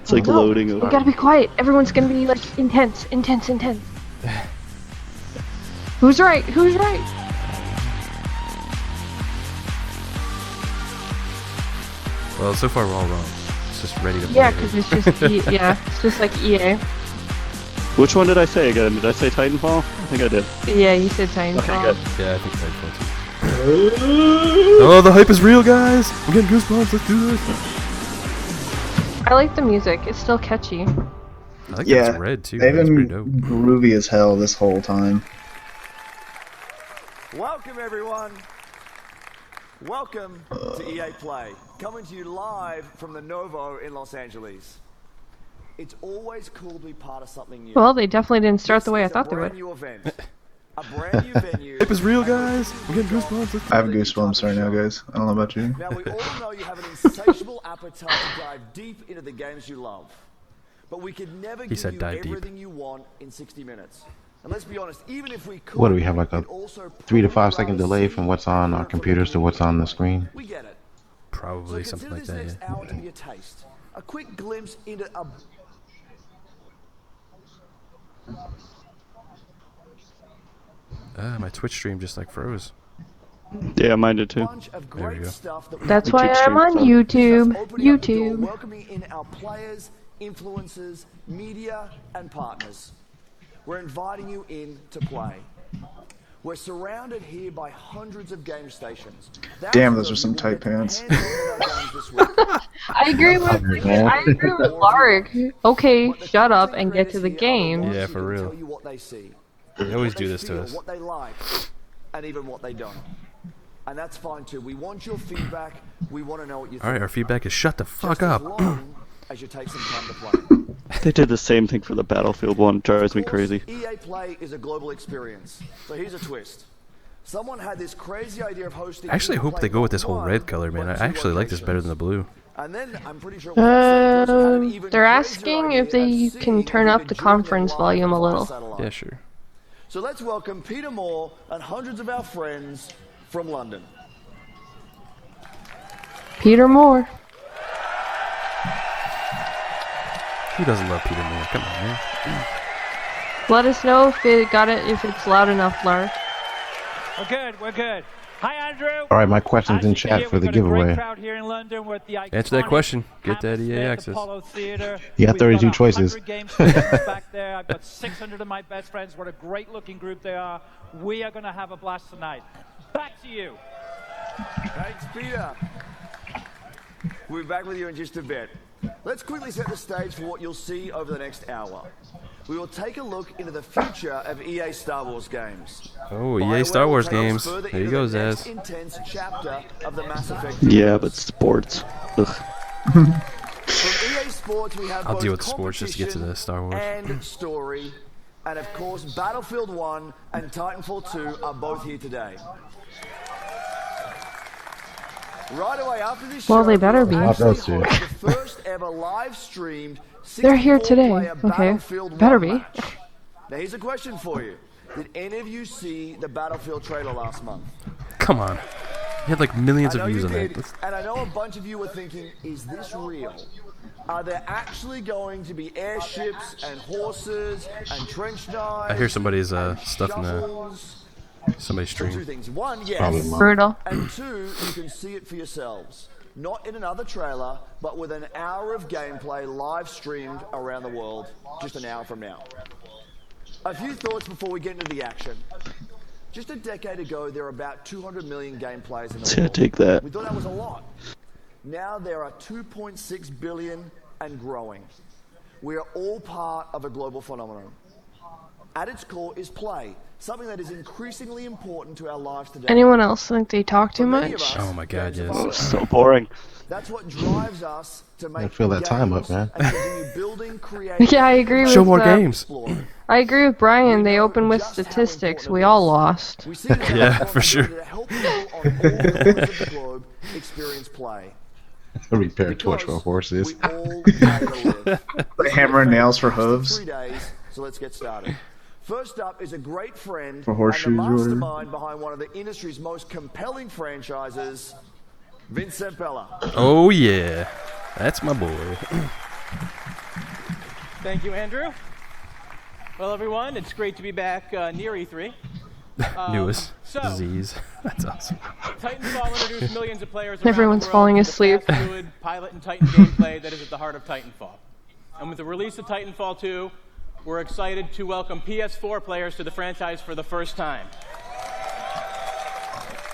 It's like No, loading. We gotta be quiet. Everyone's gonna be like intense. Who's right? Who's right? Well, so far we're all wrong. It's just ready to play. Yeah, because it's just it's just like EA. Which one did I say again? Did I say Titanfall? I think I did. Yeah, you said Titanfall. Okay, good. Yeah, I think Titanfall too. Oh, the hype is real, guys! I'm getting goosebumps. Let's do this. I like the music. It's still catchy. I like that Yeah, it's red too. They've That's pretty been dope. groovy as hell this whole time. Welcome everyone. Welcome to EA Play, coming to you live from the Novo in Los Angeles. It's always cool to be part of something new. Well, they definitely didn't start This the way I is a thought they brand would. new event, a brand new venue. Hype is real, guys! I'm getting goosebumps. Let's I have goosebumps right now, guys. I don't know about you. Now we all know you have an insatiable appetite to dive deep into the games you love. But we could never give said you dive deep. everything you want in 60 minutes. And let's be honest, even if we could, What do we have, like a we'd also 3 to 5 probably second rather delay see from what's on our computers to what's on the screen? We get it. Probably So something like consider that. this Yeah. next hour to be a taste, a quick glimpse into a My Twitch stream just like froze. Yeah, mine did too. bunch of There we great go. stuff that we That's The why Twitch I'm stream on fun. YouTube. Just opening up the door, YouTube. welcoming in our players, influencers, media, and partners. We're inviting you in to play. We're surrounded here by hundreds of game stations. Damn, those are some tight pants. I agree with Lark. Okay, shut up and get to the game. Yeah, for real. Tell you what they see, They always what do they this to feel, us. what they like, and even what they don't. And that's fine too. We want your feedback. We want to know what you think. Alright, our feedback is shut the fuck Just as up. long as you take some time to play. They did the same thing for the Battlefield one. It drives me Of course, crazy. EA Play is a global experience. So here's a twist. Someone had this crazy idea of hosting. I actually EA hope Play they go with not this whole one, red color, man. I but two actually like this better than the blue. And then I'm pretty sure had an even They're crazier asking idea if they of can seeing turn if up we the could join them conference live volume a via little. satellite. Yeah, sure. So let's welcome Peter Moore and hundreds of our friends from London. Peter Moore. Who doesn't love Peter Moore? Come on, man. Let us know if it's loud enough, Lark. We're good, we're good. Hi, Andrew. All right, my question's in chat for the giveaway. Answer that question. Get that EA access. You got 32 choices. Back there. I've got 600 of my best friends. What a great looking group they are. We are going to have a blast tonight. Back to you. Thanks, Peter. We'll be back with you in just a bit. Let's quickly set the stage for what you'll see over the next hour. We will take a look into the future of EA Star Wars games. Oh, BioWare EA Star will Wars take us games. further There you into go, the next Zazz. intense chapter of the Mass Effect. Yeah, but sports. Ugh. From EA Sports, we have I'll both deal with sports just to get to the competition Star Wars. and story, And of course, Battlefield 1 and Titanfall 2 are both here today. Right away after this show, Well, they better be. we'll actually host the first ever live streamed They're here today. 64-player Okay. Battlefield Better 1 be. match. Now here's a question for you. Did any of you see the Battlefield trailer last month? Come on. He had like millions I know of views you on did, that. and I know a bunch of you were thinking, is this real? Are there actually going to be airships and horses and trench knives? I hear somebody's stuff in the shuttles? somebody's So two stream. things. One, yes. Probably not. Brutal. And two, you can see it for yourselves. Not in another trailer, but with an hour of gameplay live streamed around the world, just an hour from now. A few thoughts before we get into the action. Just a decade ago, there were about 200 million game players in the Yeah, world. take that. We thought that was a lot. Now there are 2.6 billion and growing. We are all part of a global phenomenon. At its core is play, something that is increasingly important to our lives today. Anyone else think they talk too For many of much? us, Oh my God, games are yes. fun. So boring. That's what drives us to make fill that time up, games man. and continue building, creating, Yeah, I agree with Show more that. games. exploring. I agree with Brian. They know open with just how statistics. important We it all is. lost. We see it as Yeah, our for sure. responsibility to help people on all corners of the globe experience play. Repair torch for Because horses. we all pay to live. The hammer and nails for Just in hooves. 3 days, so let's get started. First up is a great friend For horseshoes, and the or whatever. mastermind behind one of the industry's most compelling franchises, Vincent Bella. Oh yeah. That's my boy. Thank you, Andrew. Well, everyone, it's great to be back near E3. Newest so- disease. That's awesome. Titanfall introduced millions of players around Everyone's the world falling to the asleep. fast, fluid, pilot and Titan gameplay that is at the heart of Titanfall. And with the release of Titanfall 2, we're excited to welcome PS4 players to the franchise for the first time.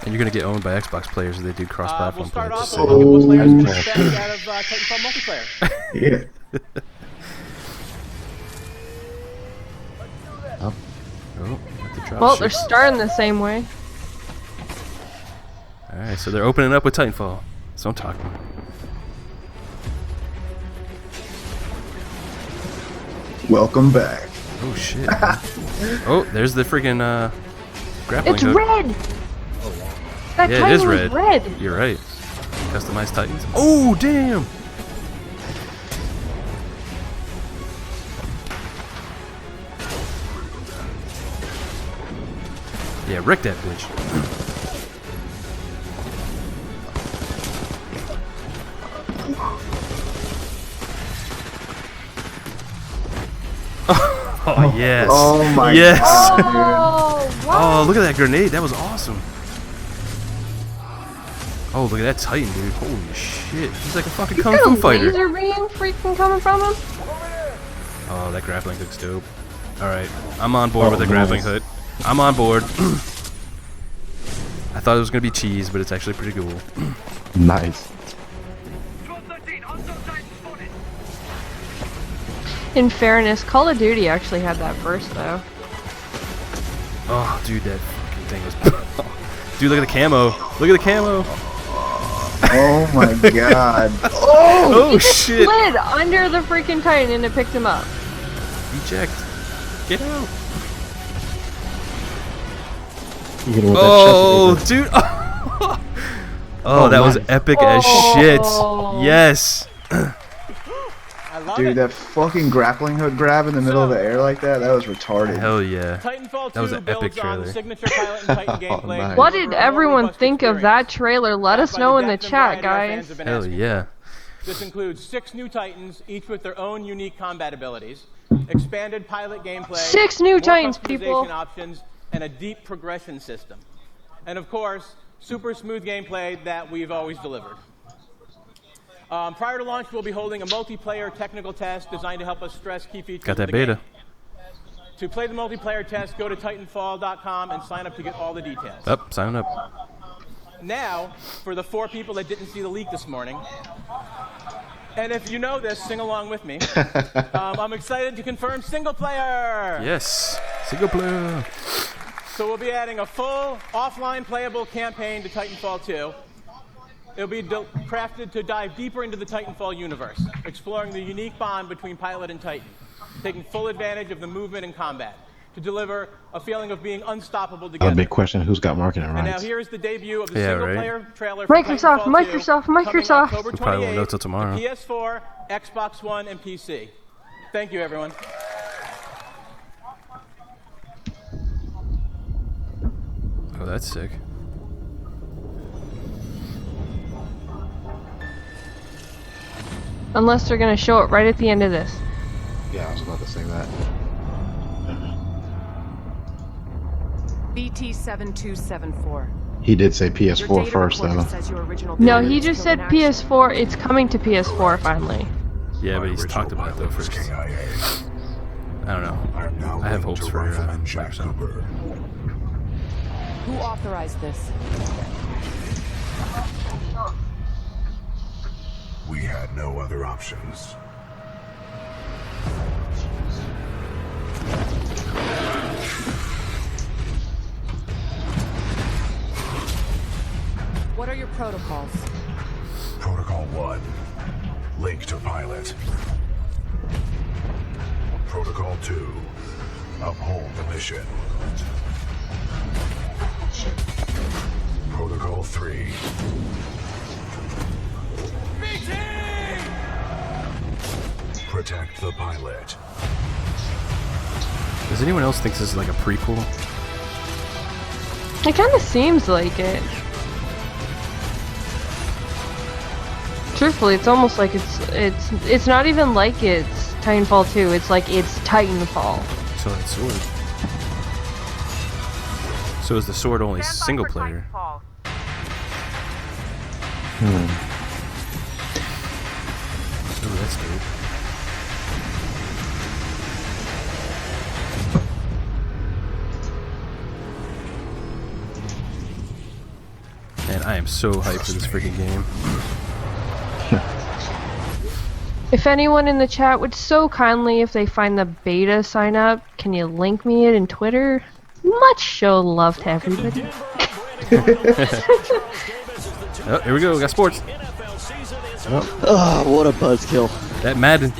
And you're gonna get owned by Xbox players if they do cross-platform We'll start play. off Just with a saying. look at what players can Oh. expect out of Titanfall multiplayer. Yeah. Oh, have to drop Well, they're ships. starting the same way. All right, so they're opening up with Titanfall. So I'm talking. Welcome back. Oh shit. Oh, there's the freaking grappling It's hook. red. That Yeah, it Titan is was red. red. You're right. Customized Titans. Oh damn. Yeah, wreck that bitch. Oh yes. Oh my yes. god, dude. Oh, what? Oh, look at that grenade. That was awesome. Oh, look at that Titan, dude. Holy shit. He's like a fucking kung fu fighter. Laser beam freaking coming from him? Oh, that grappling hook's dope. Alright, I'm on board with the nice. grappling hook. I'm on board. I thought it was going to be cheese, but it's actually pretty cool. Nice. In fairness, Call of Duty actually had that burst though. Oh, dude, that fucking thing was... Dude, look at the camo. Look at the camo. Oh my god. Oh, shit. Slid under the freaking Titan and it picked him up. Eject. Get out. You hit him with Oh, that chest dude. Oh, that was nice. epic as shit. Yes. I love Dude, it. that fucking grappling hook grab in the middle of the air like that, that was retarded. Hell yeah. Titanfall 2 That was an epic builds on trailer. the signature pilot and Titan gameplay. nice. to What deliver did a more everyone robust think of that experience. trailer? Let us By know the in the depth and chat, variety our fans guys. have been Hell asking yeah. for. This includes 6 new Titans, each with their own unique combat abilities, expanded pilot gameplay, 6 new more Titans, customization people. options, and a deep progression system. And of course, super smooth gameplay that we've always delivered. Prior to launch, we'll be holding a multiplayer technical test designed to help us stress key features Got of that the beta. game. To play the multiplayer test, go to Titanfall.com and sign up to get all the details. Up, sign up. Now, for the 4 people that didn't see the leak this morning, and if you know this, sing along with me. I'm excited to confirm single player. Yes. Single player. So we'll be adding a full offline playable campaign to Titanfall 2. It'll be crafted to dive deeper into the Titanfall universe, exploring the unique bond between pilot and Titan. taking full advantage of the movement and combat to deliver a feeling of being unstoppable A together. big question: who's got marketing And now rights? here is the debut of the Yeah, single-player trailer for Microsoft, Titanfall 2, Microsoft, coming Microsoft. October We probably won't know 28th till tomorrow. to PS4, Xbox One, and PC. Thank you, everyone. Oh, that's sick. Unless they're gonna show it right at the end of this. Yeah, I was about to say that. BT7274. He did say PS4 first, though. No, he just said PS4. It's coming to PS4 finally. Yeah, but he's talked about it though first. I don't know. I have hopes for Microsoft. Who authorized this? We had no other options. What are your protocols? Protocol 1. Link to pilot. Protocol 2. Uphold the mission. Protocol 3. Protect the pilot. Does anyone else think this is like a prequel? It kind of seems like it. Truthfully, it's almost like it's not even like it's Titanfall 2. It's like it's Titanfall. So that sword. So is the sword only single player? Oh, that's dope. Man, I am so hyped for this freaking game. If anyone in the chat would so kindly, if they find the beta sign up, can you link me it in Twitter? Much show love to everybody. Oh, here we go. We got sports. Oh, what a buzzkill. That Madden.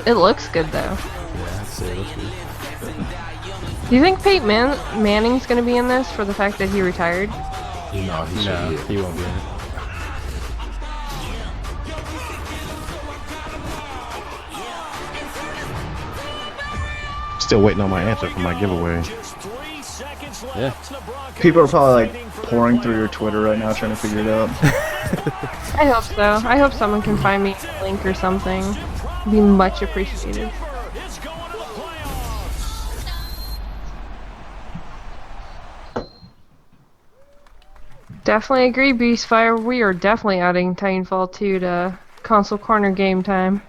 It looks good though. Yeah, I'd say it looks good. Do you think Peyton Manning's gonna be in this for the fact that he retired? No, He won't be in it. Still waiting on my answer for my giveaway. Yeah. People are probably like pouring through your Twitter right now trying to figure it out. I hope so. I hope someone can find me a link or something. It'd be much appreciated. Definitely agree, Beastfire. We are definitely adding Titanfall 2 to console corner game time.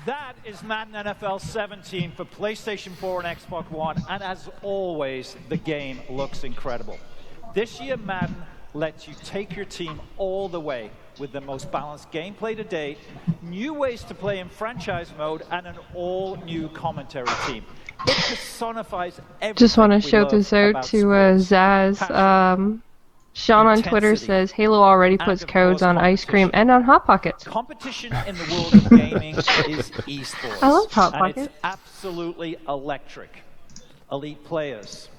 That is Madden NFL 17 for PlayStation 4 and Xbox One, and as always, the game looks incredible. This year, Madden lets you take your team all the way with the most balanced gameplay to date, new ways to play in franchise mode, and an all-new commentary team. It personifies everything. Just want to we show love this out about to sports. Zazz. Passion, Sean on Twitter intensity, says Halo already and puts of codes course, on ice cream competition. and on Hot Pockets. Competition in the world of gaming is esports. I love Hot and it's Pockets. absolutely electric. Elite players,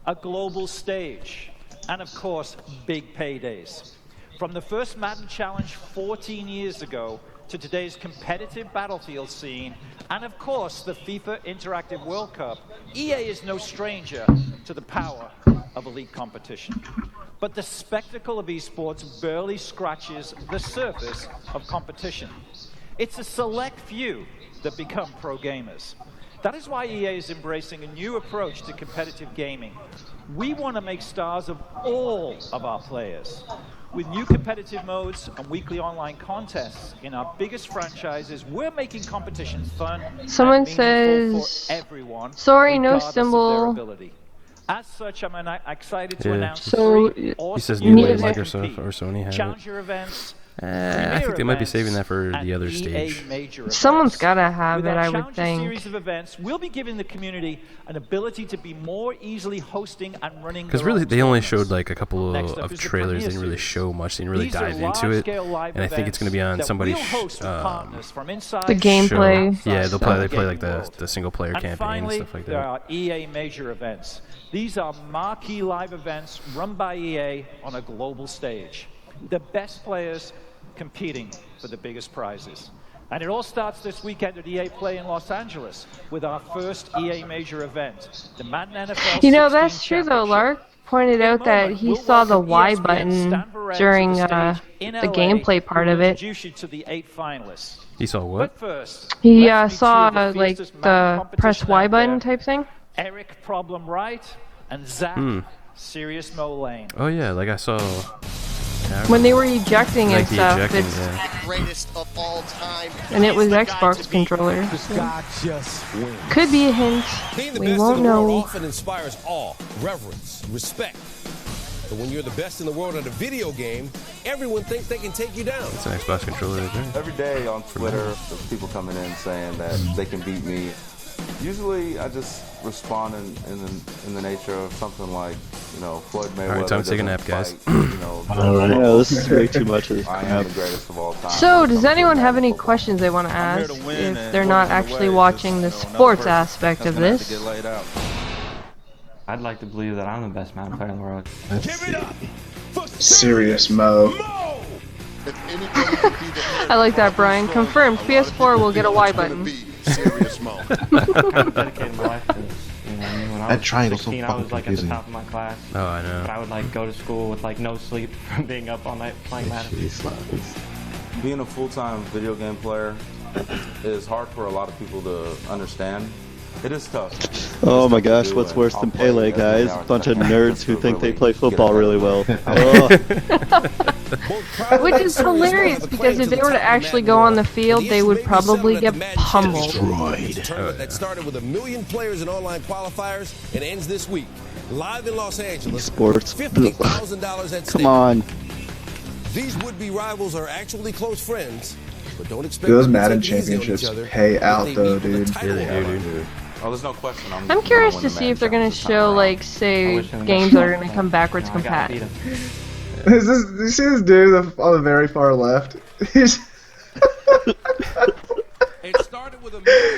a global stage, and of course, big paydays. From the first Madden Challenge 14 years ago to today's competitive battlefield scene, and of course, the FIFA Interactive World Cup, EA is no stranger to the power of elite competition. But the spectacle of esports barely scratches the surface of competition. It's a select few that become pro gamers. That is why EA is embracing a new approach to competitive gaming. We want to make stars of all of our players. With new competitive modes and weekly online contests in our biggest franchises, we're making competition fun Someone and meaningful says, for everyone, sorry, no regardless of their symbol. ability. As such, I'm excited to Yeah. announce So, three He says awesome neither ways to Microsoft compete. or Sony have it. Challenger events, I think they might be saving that for the other stage. Someone's gotta have With it, our I would Challenger think. series of events, we'll be giving the community an ability to be more easily hosting and running. Because really, they only showed like a couple of trailers. They didn't really show much. They didn't really dive into it. And I think it's going to be on somebody's The gameplay. Show. Yeah, they play like the single player campaign finally, and stuff like there that. are EA major events. These are marquee live events run by EA on a global stage. The best players competing for the biggest prizes. And it all starts this weekend at EA Play in Los Angeles with our first EA major event, the Madden NFL. You know, that's true though. Lark pointed out that he saw the Y button during the gameplay part of it. You to the 8 finalists. He saw what? He saw like the press Y button type thing. Eric Problem Right and Zach Serious Mo Lane. Oh yeah, like I saw. When they were ejecting like and stuff, greatest of all time. And it was Xbox controllers. Could be a hint. We won't know. Often inspires awe, reverence, respect. But when you're the best in the world at a video game, everyone thinks they can take you down. It's an Xbox controller right there. Every day on Twitter, there's people coming in saying that they can beat me. Usually, I just respond in the nature of something like, Floyd Mayweather. All right, time to take a nap, guys. Yeah, this is way too much of this I am the greatest of all time. So, does anyone have any questions they want to ask if they're not actually watching the sports aspect of this? I'd like to believe that I'm the best Madden player in the world. Give it up for Serious Mo. I like that, Brian. Confirmed. PS4 will get a Y button. Serious Mo. I kind of dedicated my life to this. When I That was triangle's so 16, I fucking was like confusing. at the top of my class. Oh, I know. But I would like go to school with like no sleep from being up all night playing Madden. Being a full-time video game player is hard for a lot of people to understand. It is tough. Oh my gosh, what's worse than Pele, guys? A bunch of nerds who think they play football really well. Oh. Which is hilarious because if they were to actually go on the field, they would probably get pummeled. That started with 1 million players in online qualifiers and ends this week. Live in Los Angeles. Esports. $50,000 at stake. Come on. These would-be rivals are actually close friends, but don't expect Those them to Madden take it easy on championships each other. pay out They though, meet with dude. the title Yeah, they do, holder. dude. Oh, there's no question. I'm curious to see if they're going to show, like, say, games that are going to come backwards compat. Is this? You see this dude on the very far left? He's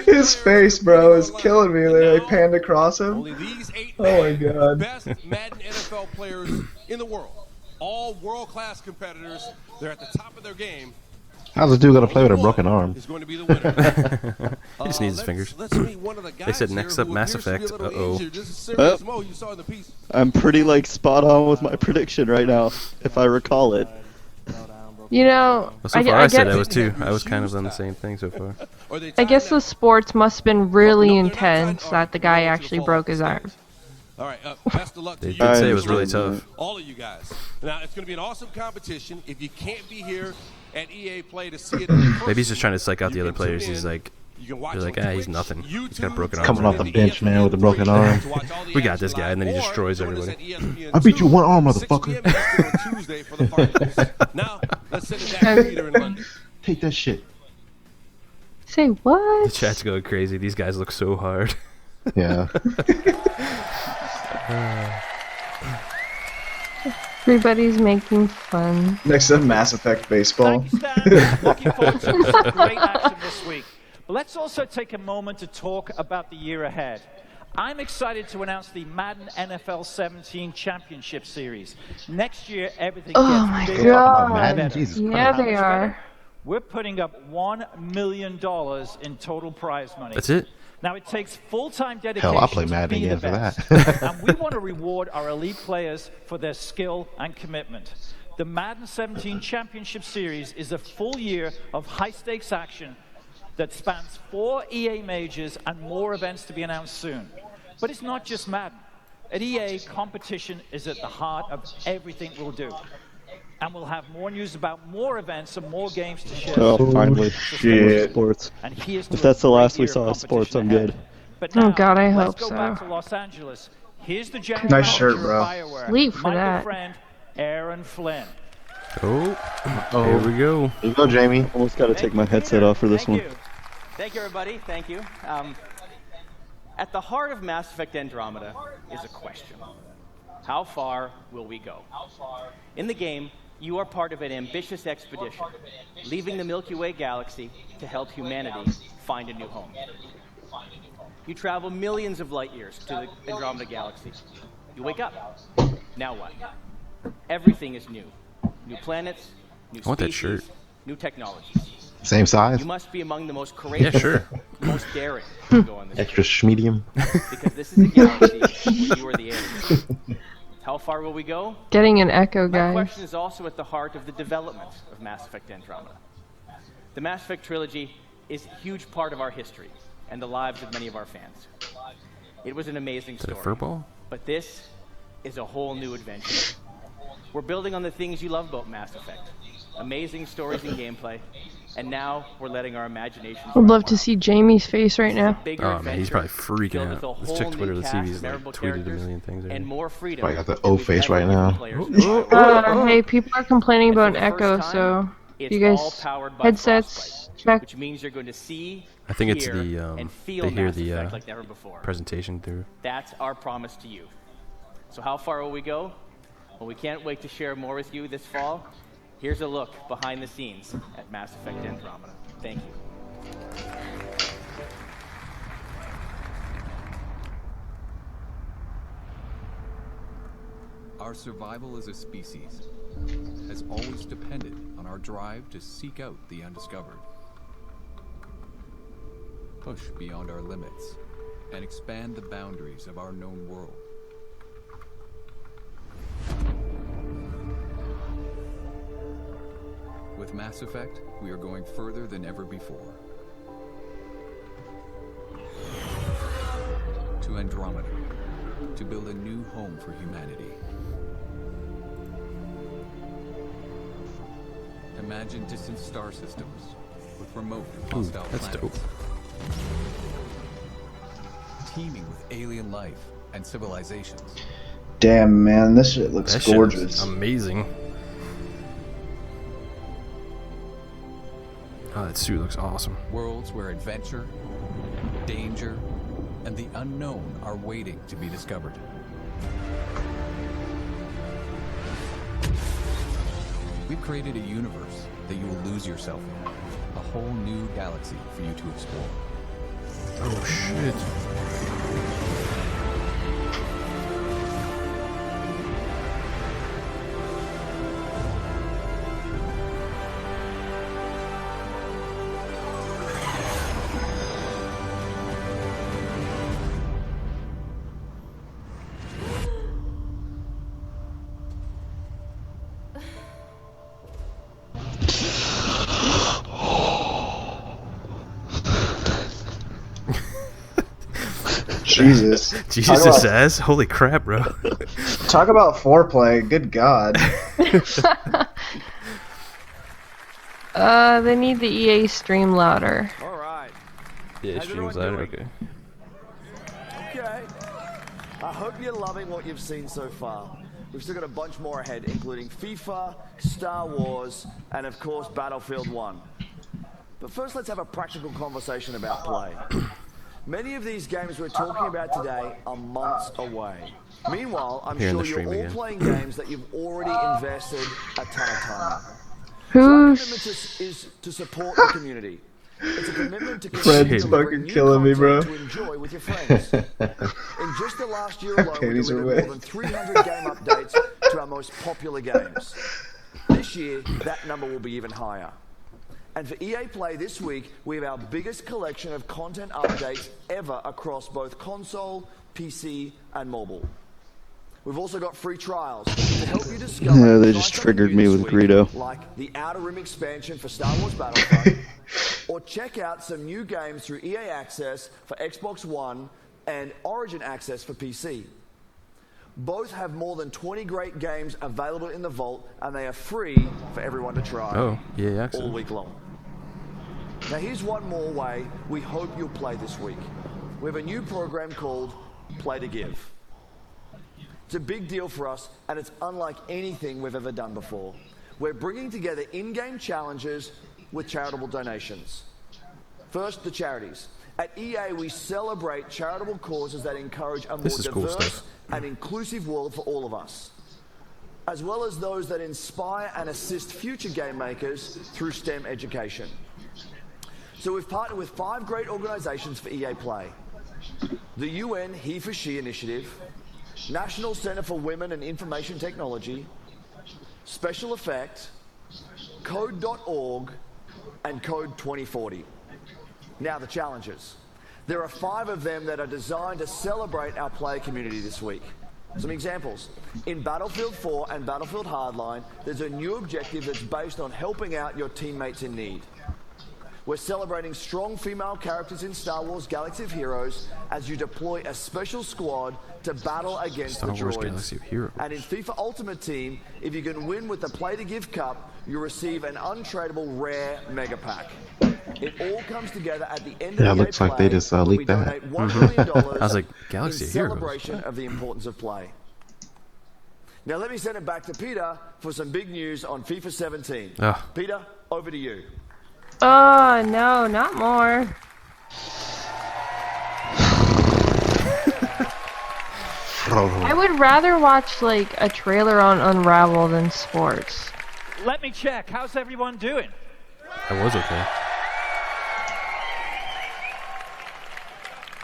his face, bro, is killing me. They like panned across him. Only these 8 Oh my god. best Madden NFL players in the world. All world-class competitors. They're at the top of their game. How's this dude gonna play with a broken arm? Is going to be the winner. He just needs his fingers. Let's meet one of the guys They said here next up who Mass appears to be a Effect. little Uh-oh. injured. This is Serious Mo you saw in the piece. I'm pretty like spot on with my prediction right now, if I recall it. You know, Well, so far I said I was too. I was kind of on the same thing so far. I guess the sports must have been really intense that the guy actually broke his arm. All right, best of luck to They you. did say it was really tough. All of you guys. Now, it's going to be an awesome competition. If you can't be here at EA Play to see it in person, Maybe he's just trying to psych out the other players. He's like, they're like, he's nothing. He's got a broken arm. Coming off the bench, man, with a broken arm. We got this guy, and then he destroys everybody. I beat you one arm, motherfucker. Now, let's send it back to Peter in London. Take that shit. Say The what? chat's going crazy. These guys look so hard. Yeah. Everybody's making fun. Next up, Mass Effect Baseball. Looking forward to some great action this week. But let's also take a moment to talk about the year ahead. I'm excited to announce the Madden NFL 17 Championship Series. Next year, everything Oh gets my bigger god. and better. Jesus Yeah, How they much are. better? We're putting up $1 million in total prize money. That's it? Now, it takes full-time dedication Hell, I'll play to Madden be again the for best. that. And we want to reward our elite players for their skill and commitment. The Madden 17 Championship Series is a full year of high-stakes action that spans 4 EA majors and more events to be announced soon. But it's not just Madden. At EA, competition is at the heart of everything we'll do. And we'll have more news about more events and more games to share. Oh, finally. Shit. Sports. And here's to If that's a the great last we year of saw of sports, competition I'm ahead. good. But Oh now, god, I let's hope go back so. to Los Angeles. Here's the general Nice shirt, manager bro. of BioWare, Sweet for my good that. friend Aaron Flynn. Oh, here we go. Here you go, Jamie. Almost got to take my headset off for this one. Thank you, everybody. Thank you. At the heart of Mass Effect Andromeda is a question. How far will we go? In the game, you are part of an ambitious expedition, leaving the Milky Way galaxy to help humanity find a new home. You travel millions of light years to the Andromeda galaxy. You wake up. Now what? Everything is new. New planets, new I want that species, shirt. new technologies. Same size. You must be among the most courageous, most daring to go on this Extra schmedium. because this is a galaxy where you are the aliens. How far will we go? Getting an echo, My guys. question is also at the heart of the development of Mass Effect Andromeda. The Mass Effect trilogy is a huge part of our history and the lives of many of our fans. It was an amazing Is that a story, furball? but this is a whole new adventure. We're building on the things you love about Mass Effect. Amazing stories and gameplay. And now we're letting our imaginations I'd love to see Jamie's face right now. Oh man, he's probably freaking out. Let's check Twitter. Let's see if he's like tweeted a million things. and more freedom. Probably got the O face right now. Hey, people are complaining about an echo, so you guys headsets check. Which means you're going to see, I think it's hear, the and feel they hear Mass the Effect like never before. presentation through. That's our promise to you. So how far will we go? Well, we can't wait to share more with you this fall. Here's a look behind the scenes at Mass Effect Andromeda. Thank you. Our survival as a species has always depended on our drive to seek out the undiscovered, push beyond our limits, and expand the boundaries of our known world. With Mass Effect, we are going further than ever before. To Andromeda, to build a new home for humanity. Imagine distant star systems with remote and hostile That's planets. dope. Teeming with alien life and civilizations. Damn, man, this shit looks That shit gorgeous. looks amazing. Oh, that suit looks awesome. Worlds where adventure, danger, and the unknown are waiting to be discovered. We've created a universe that you will lose yourself in. A whole new galaxy for you to explore. Oh shit. Jesus. Jesus, Zazz. Holy crap, bro. Talk about foreplay. Good God. They need the EA stream louder. All right. Yeah, How's streams everyone louder. doing? Okay. Okay. I hope you're loving what you've seen so far. We've still got a bunch more ahead, including FIFA, Star Wars, and of course Battlefield 1. But first, let's have a practical conversation about play. Many of these games we're talking about today are months away. Meanwhile, I'm Here in sure the you're stream all again. playing games that you've already invested a ton of time in. Who's... So our commitment is to support the community. It's a commitment to Fred's continue delivering fucking new killing me, bro. content to enjoy with your friends. In just the last year alone, we Panties are delivered wet. more than 300 game updates to our most popular games. This year, that number will be even higher. And for EA Play this week, we have our biggest collection of content updates ever across both console, PC, and mobile. We've also got free trials to help you discover. Yeah, they try just something triggered new me this with week, Greedo. like the Outer Rim expansion for Star Wars Battlefront, or check out some new games through EA Access for Xbox One and Origin Access for PC. Both have more than 20 great games available in the vault, and they are free for everyone to try Oh, yeah, access. all week long. Now here's one more way we hope you'll play this week. We have a new program called Play to Give. It's a big deal for us, and it's unlike anything we've ever done before. We're bringing together in-game challenges with charitable donations. First, the charities. At EA, we celebrate charitable causes that encourage a more diverse and inclusive world for all of us, as well as those that inspire and assist future game makers through STEM education. So we've partnered with 5 great organizations for EA Play. The UN He for She Initiative, National Center for Women and Information Technology, Special Effect, Code.org, and Code 2040. Now the challenges. There are 5 of them that are designed to celebrate our player community this week. Some examples. In Battlefield 4 and Battlefield Hardline, there's a new objective that's based on helping out your teammates in need. We're celebrating strong female characters in Star Wars Galaxy of Heroes as you deploy a special squad to battle against the droids. Galaxy of Heroes. And in FIFA Ultimate Team, if you can win with the Play to Give Cup, you receive an untradeable rare mega pack. It all comes together at the end of the it looks like they just leaked that. I was like, Galaxy in of Heroes. celebration of the importance of play. Now let me send it back to Peter for some big news on FIFA 17. Peter, over to you. Oh, no, not more. I would rather watch, like, a trailer on Unravel than sports. Let me check. How's everyone doing? I was okay.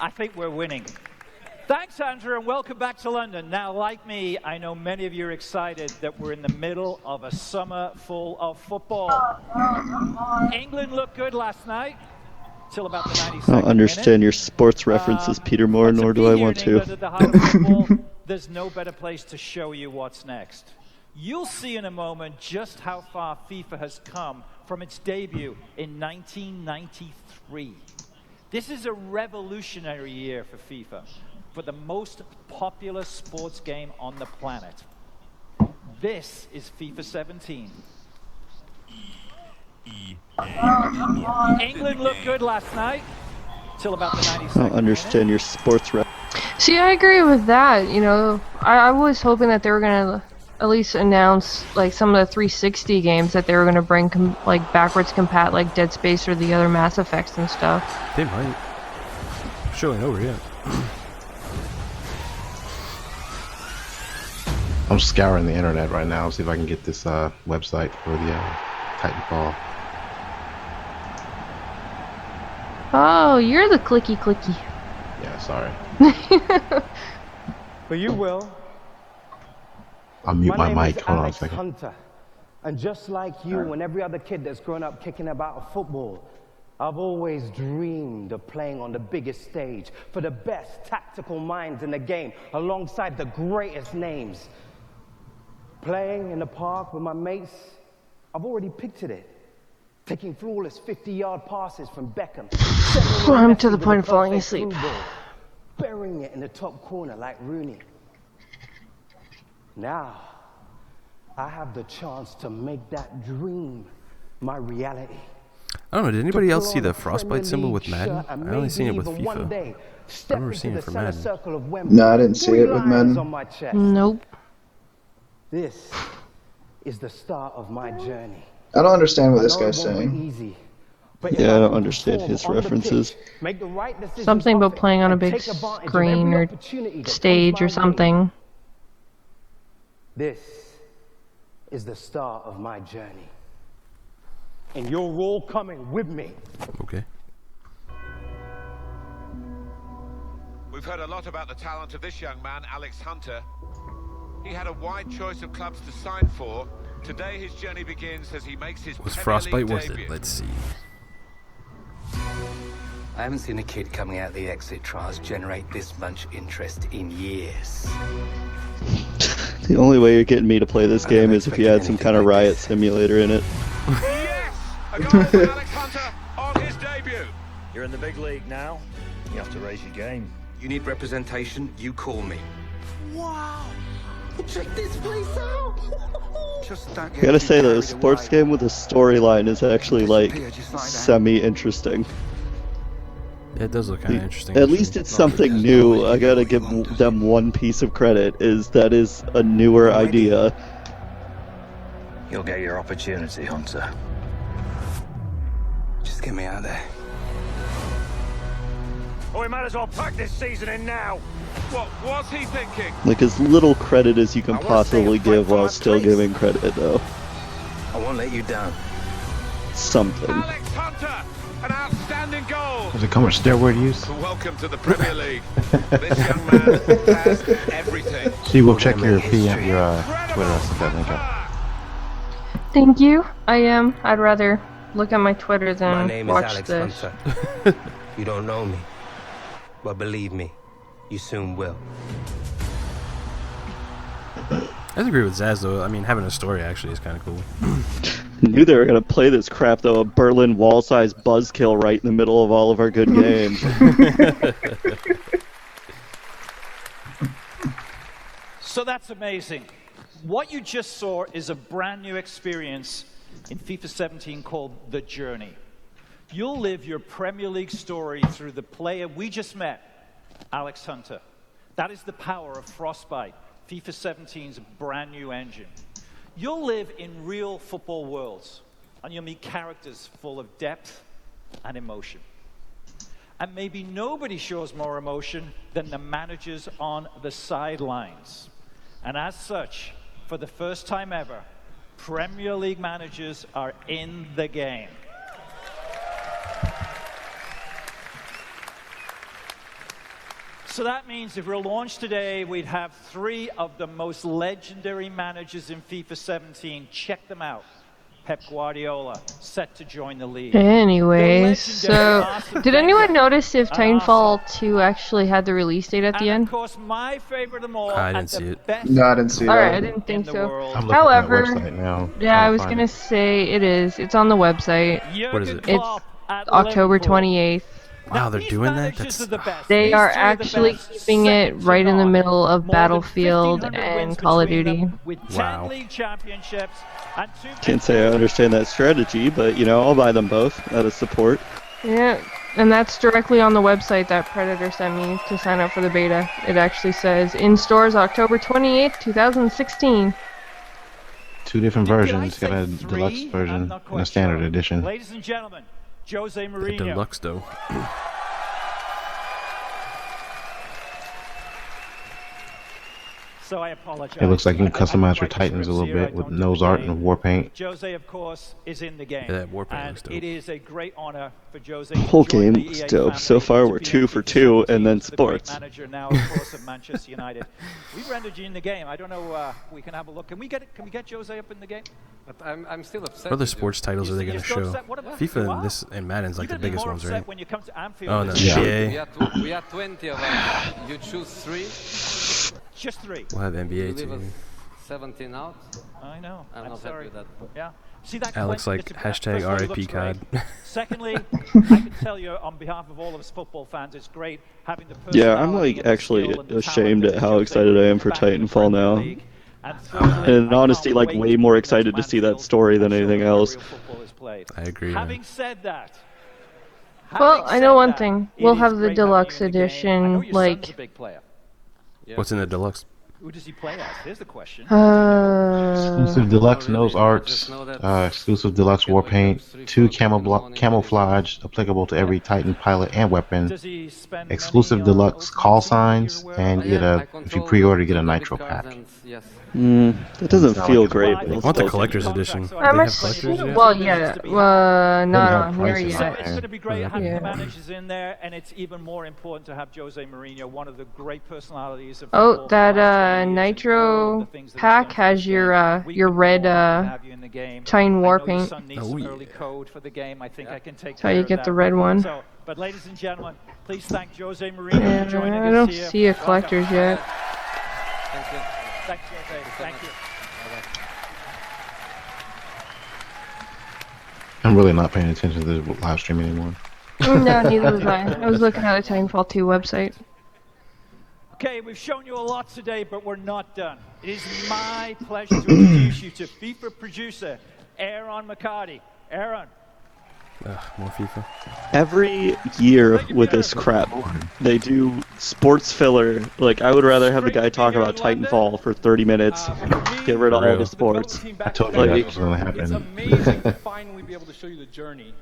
I think we're winning. Thanks, Andrew, and welcome back to London. Now, like me, I know many of you are excited that we're in the middle of a summer full of football. England looked good last night, till about the 92nd I don't understand your sports references, Peter Moore, nor do I want to. At the heart of football, there's no better place to show you what's next. You'll see in a moment just how far FIFA has come from its debut in 1993. This is a revolutionary year for FIFA, for the most popular sports game on the planet. This is FIFA 17. England looked good last night, till about the 92nd. I don't understand your sports See, I agree with that. You know, I was hoping that they were gonna at least announce like some of the 360 games that they were gonna bring like backwards compat, like Dead Space or the other Mass Effects and stuff. They might. Showing over yet. I'm scouring the internet right now, see if I can get this website for the Titanfall. Oh, you're the clicky. Yeah, sorry. But you will. I'll mute my mic. Is Hold on a Alex second. Hunter. And just like you and every other kid that's grown up kicking about football, I've always dreamed of playing on the biggest stage for the best tactical minds in the game, alongside the greatest names. Playing in the park with my mates, I've already pictured it. Taking flawless 50-yard passes from Beckham. I'm to the point of falling asleep. Burying it in the top corner like Rooney. Now, I have the chance to make that dream my reality. I don't know, did anybody else see the Frostbite symbol with Madden? I only seen it with FIFA. I've never seen it for Madden. No, I didn't see it with Madden. Nope. This is the start of my journey. I don't understand what this guy's saying. Yeah, I don't understand his references. Something about playing on a big screen or stage or something. This is the start of my journey. And you're all coming with me. Okay. We've heard a lot about the talent of this young man, Alex Hunter. He had a wide choice of clubs to sign for. Today his journey begins as he makes his Was Premier Frostbite League worth debut. it? Let's see. I haven't seen a kid coming out of the exit trials generate this much interest in years. The only way you're getting me to play this game is if you had some kind of riot simulator in it. Yes! A goal from Alex Hunter on his debut. You're in the big league now. You have to raise your game. You need representation, you call me. Wow! Check this place out! Just don't I gotta say though, a sports game with a storyline is actually like semi-interesting. Yeah, it does look kind of interesting. At least it's something new. I gotta give them one piece of credit, is that is a newer idea. You'll get your opportunity, Hunter. Just get me out of there. Or we might as well pack this season in now. What was he thinking? Like as little credit as you can possibly give while still giving credit, though. I won't let you down. Something. Alex Hunter, an outstanding goal. Does it come with steroid use? Welcome to the Premier League. This young man has everything. SheWolf, check your PM, your Twitter. I sent that link out. Thank you. I am. I'd rather look at my Twitter My than name is watch Alex this. Hunter. You don't know me, but believe me, you soon will. I agree with Zazz though. I mean, having a story actually is kind of cool. Knew they were gonna play this crap though. A Berlin Wall-sized buzzkill right in the middle of all of our good games. So that's amazing. What you just saw is a brand new experience in FIFA 17 called The Journey. You'll live your Premier League story through the player we just met, Alex Hunter. That is the power of Frostbite, FIFA 17's brand new engine. You'll live in real football worlds, and you'll meet characters full of depth and emotion. And maybe nobody shows more emotion than the managers on the sidelines. And as such, for the first time ever, Premier League managers are in the game. So that means if we're launched today, we'd have 3 of the most legendary managers in FIFA 17. Check them out. Pep Guardiola, set to join the league. Anyways, so did anyone notice if Titanfall 2 actually had the release date at the end? Of course, my favorite of them all. I didn't see it. No, I didn't see that. Alright, I didn't think so. I'm looking However, at that website now. yeah, I was gonna say it is. It's on the website. What is it? It's October 28th. Wow, they're doing that? That's... They are actually keeping it right in the middle of Battlefield and Call of Duty. Wow. Can't say I understand that strategy, but you know, I'll buy them both out of support. Yeah, and that's directly on the website that Predator sent me to sign up for the beta. It actually says, in stores October 28th, 2016. 2 different versions. Got a deluxe version and a standard edition. Ladies and gentlemen, Jose Mourinho. The deluxe though. So I apologize. It looks like you can customize your Titans a little bit with nose art and war paint. Jose, of course, is in the game. Yeah, that war paint and looks dope. It is a great honor for Jose. The whole game looks dope. So far, we're 2 for 2, and then sports. Manager now, of course, of Manchester United. We've rendered you in the game. I don't know. We can have a look. Can we get Jose up in the game? But I'm still upset. What other sports titles are they going to show? FIFA and this and Madden's like the biggest ones, right? When you come to Anfield, Oh no, yeah. NBA. We had 20 of us. You choose 3. Just 3. We'll have NBA You leave too. us 17 out. I know. I'm not sorry. happy with that. Yeah. See that Alex like hashtag RIP COD. Secondly, I can tell you on behalf of all of us football fans, it's great having the Yeah, I'm like actually ashamed at how excited I am for Titanfall now. And in honesty, like way more excited to see that story than anything else. I agree. Having said that, Well, I know one thing. We'll have the deluxe edition, like... What's in the deluxe? Who does he play as? Here's the question. Exclusive deluxe nose arts, exclusive deluxe war paint, 2 camouflage applicable to every Titan pilot and weapon, exclusive deluxe call signs, and you get a, if you pre-order, you get a nitro pack. That doesn't feel great. I want the collector's edition. How much? Well, yeah. Not on here yet. It's going to be great having the managers in there, and it's even more important to have Jose Mourinho, one of the great personalities of Oh, that Nitro pack has your red Titan war paint. Oh, yeah. That's how you get the red one. But ladies and gentlemen, please thank Jose Mourinho for joining us I don't here. see a collector's yet. Thank you. Thanks, Jose. Thank you. I'm really not paying attention to the live stream anymore. No, neither was I. I was looking at the Titanfall 2 website. Okay, we've shown you a lot today, but we're not done. It is my pleasure to introduce you to FIFA producer, Aaron McCarty. Aaron. More FIFA. Every year with this crap, They do sports filler. Like, I would rather have the guy talk about Titanfall for 30 minutes, get rid of all the sports. I told you that was going to happen. It's amazing to finally be able to show you the journey.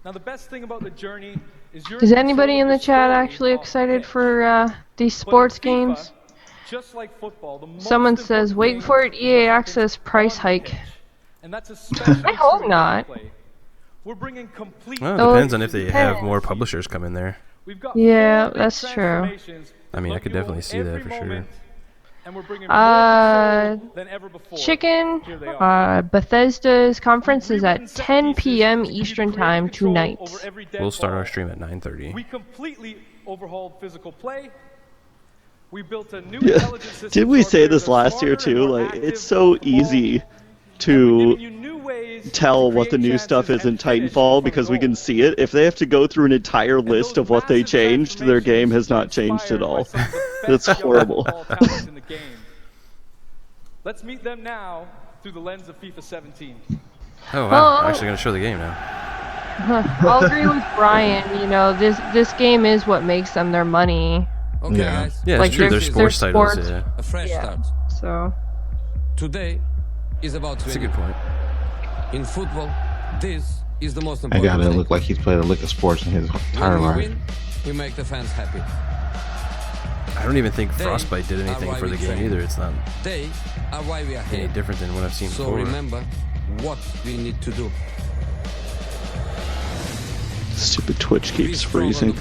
Now, the best thing about the journey is you're Is anybody in the chat actually excited for these sports games? just like football. The Someone says, wait for it, EA Access price hike. And that's especially I hope not. We're bringing complete. Well, it depends on if they have more publishers come in there. Yeah, that's true. I mean, I could definitely see that for sure. Chicken, Bethesda's conference is at 10 p.m. Eastern Time tonight. We'll start our stream at 9:30. We completely overhauled physical play. We built a new Yeah. Did we say this last year too? Like, it's so easy to tell what the new stuff is in Titanfall because we can see it. If they have to go through an entire list of what they changed, their game has not changed at all. That's horrible. Let's meet them now through the lens of FIFA 17. Oh wow, I'm actually gonna show the game now. I'll agree with Brian. You know, this game is what makes them their money. Okay, guys. Yeah, Like, it's true. They're sports titles. Yeah. A fresh start. So. Today is about That's a winning. good point. In football, this is the most That important guy didn't thing. look like he's played a lick of sports in his entire When we life. win, we make the fans happy. I don't even think Frostbite did anything for the game either. It's not They are why we are any here. different than what I've seen So before. remember what we need to do. Stupid Twitch keeps freezing.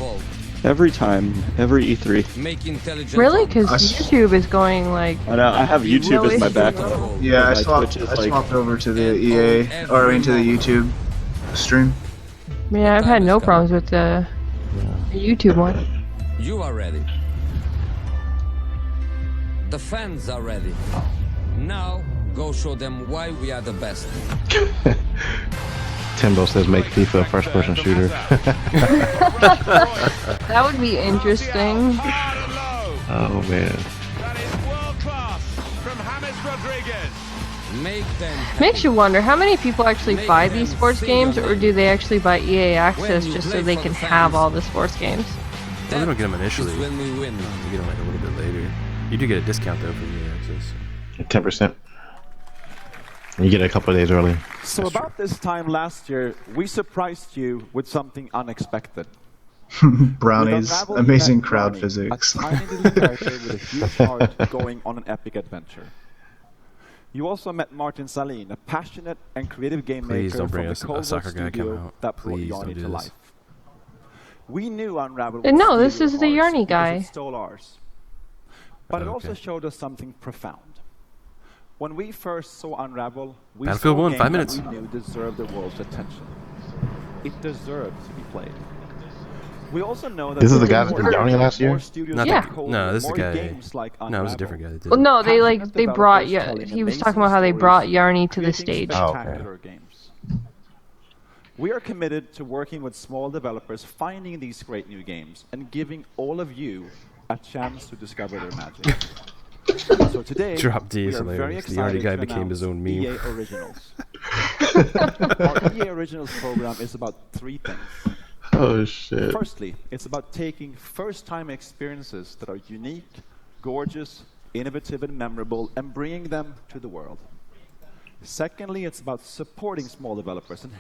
Every time, every E3. Make intelligent Really? Because YouTube is going like. I know, I have YouTube as my backup. Yeah, I My swapped. Twitch is I like- swapped over to the EA, or I mean to the YouTube stream. Yeah, I've had no problems with the YouTube one. You are ready. The fans are ready. Now, go show them why we are the best. Timbo says make FIFA a first-person shooter. That would be interesting. Oh man. Make them Makes you wonder how many people actually buy these sports games, or do they actually buy EA Access just so they can have all the sports games? Well, they don't get them initially. when we win. You get them like a little bit later. You do get a discount though for EA Access. 10%. You get it a couple of days early. So about this time last year, we surprised you with something unexpected. Brownies, With Unravel, amazing you met crowd Brownie, physics. A tiny little character with a huge heart going on an epic adventure. You also met Martin Salin, a passionate and creative game Please maker don't from bring the us a Cold soccer guy studio come out. that brought Please Yarny don't do to this. life. We knew Unravel No, would this steal is your the hearts Yarny because guy. it stole ours. But it also Okay. showed us something profound. When we first saw Unravel, we Battlefield saw a 1, game 5 that minutes. we knew deserved the world's attention. It deserved to be played. We also know that This is the there guy that were did Yarny last year? more studios Not that that- hold no, this is the more guy. games like No, it was a Unravel. different guy that did Well, it. no, they Passionate they brought developers telling he was amazing talking about how they stories, brought Yarny to the creating stage. spectacular games. We are committed to working with small developers, finding these great new games, and giving all of you a chance to discover their magic. So today, Drop D is we are very hilarious. The Yarny excited guy to became his announce own meme. EA Originals. Our EA Originals program is about three things. Oh shit. Firstly, it's about taking first-time experiences that are unique, gorgeous, innovative, and memorable, and bringing them to the world. Secondly, it's about supporting small developers and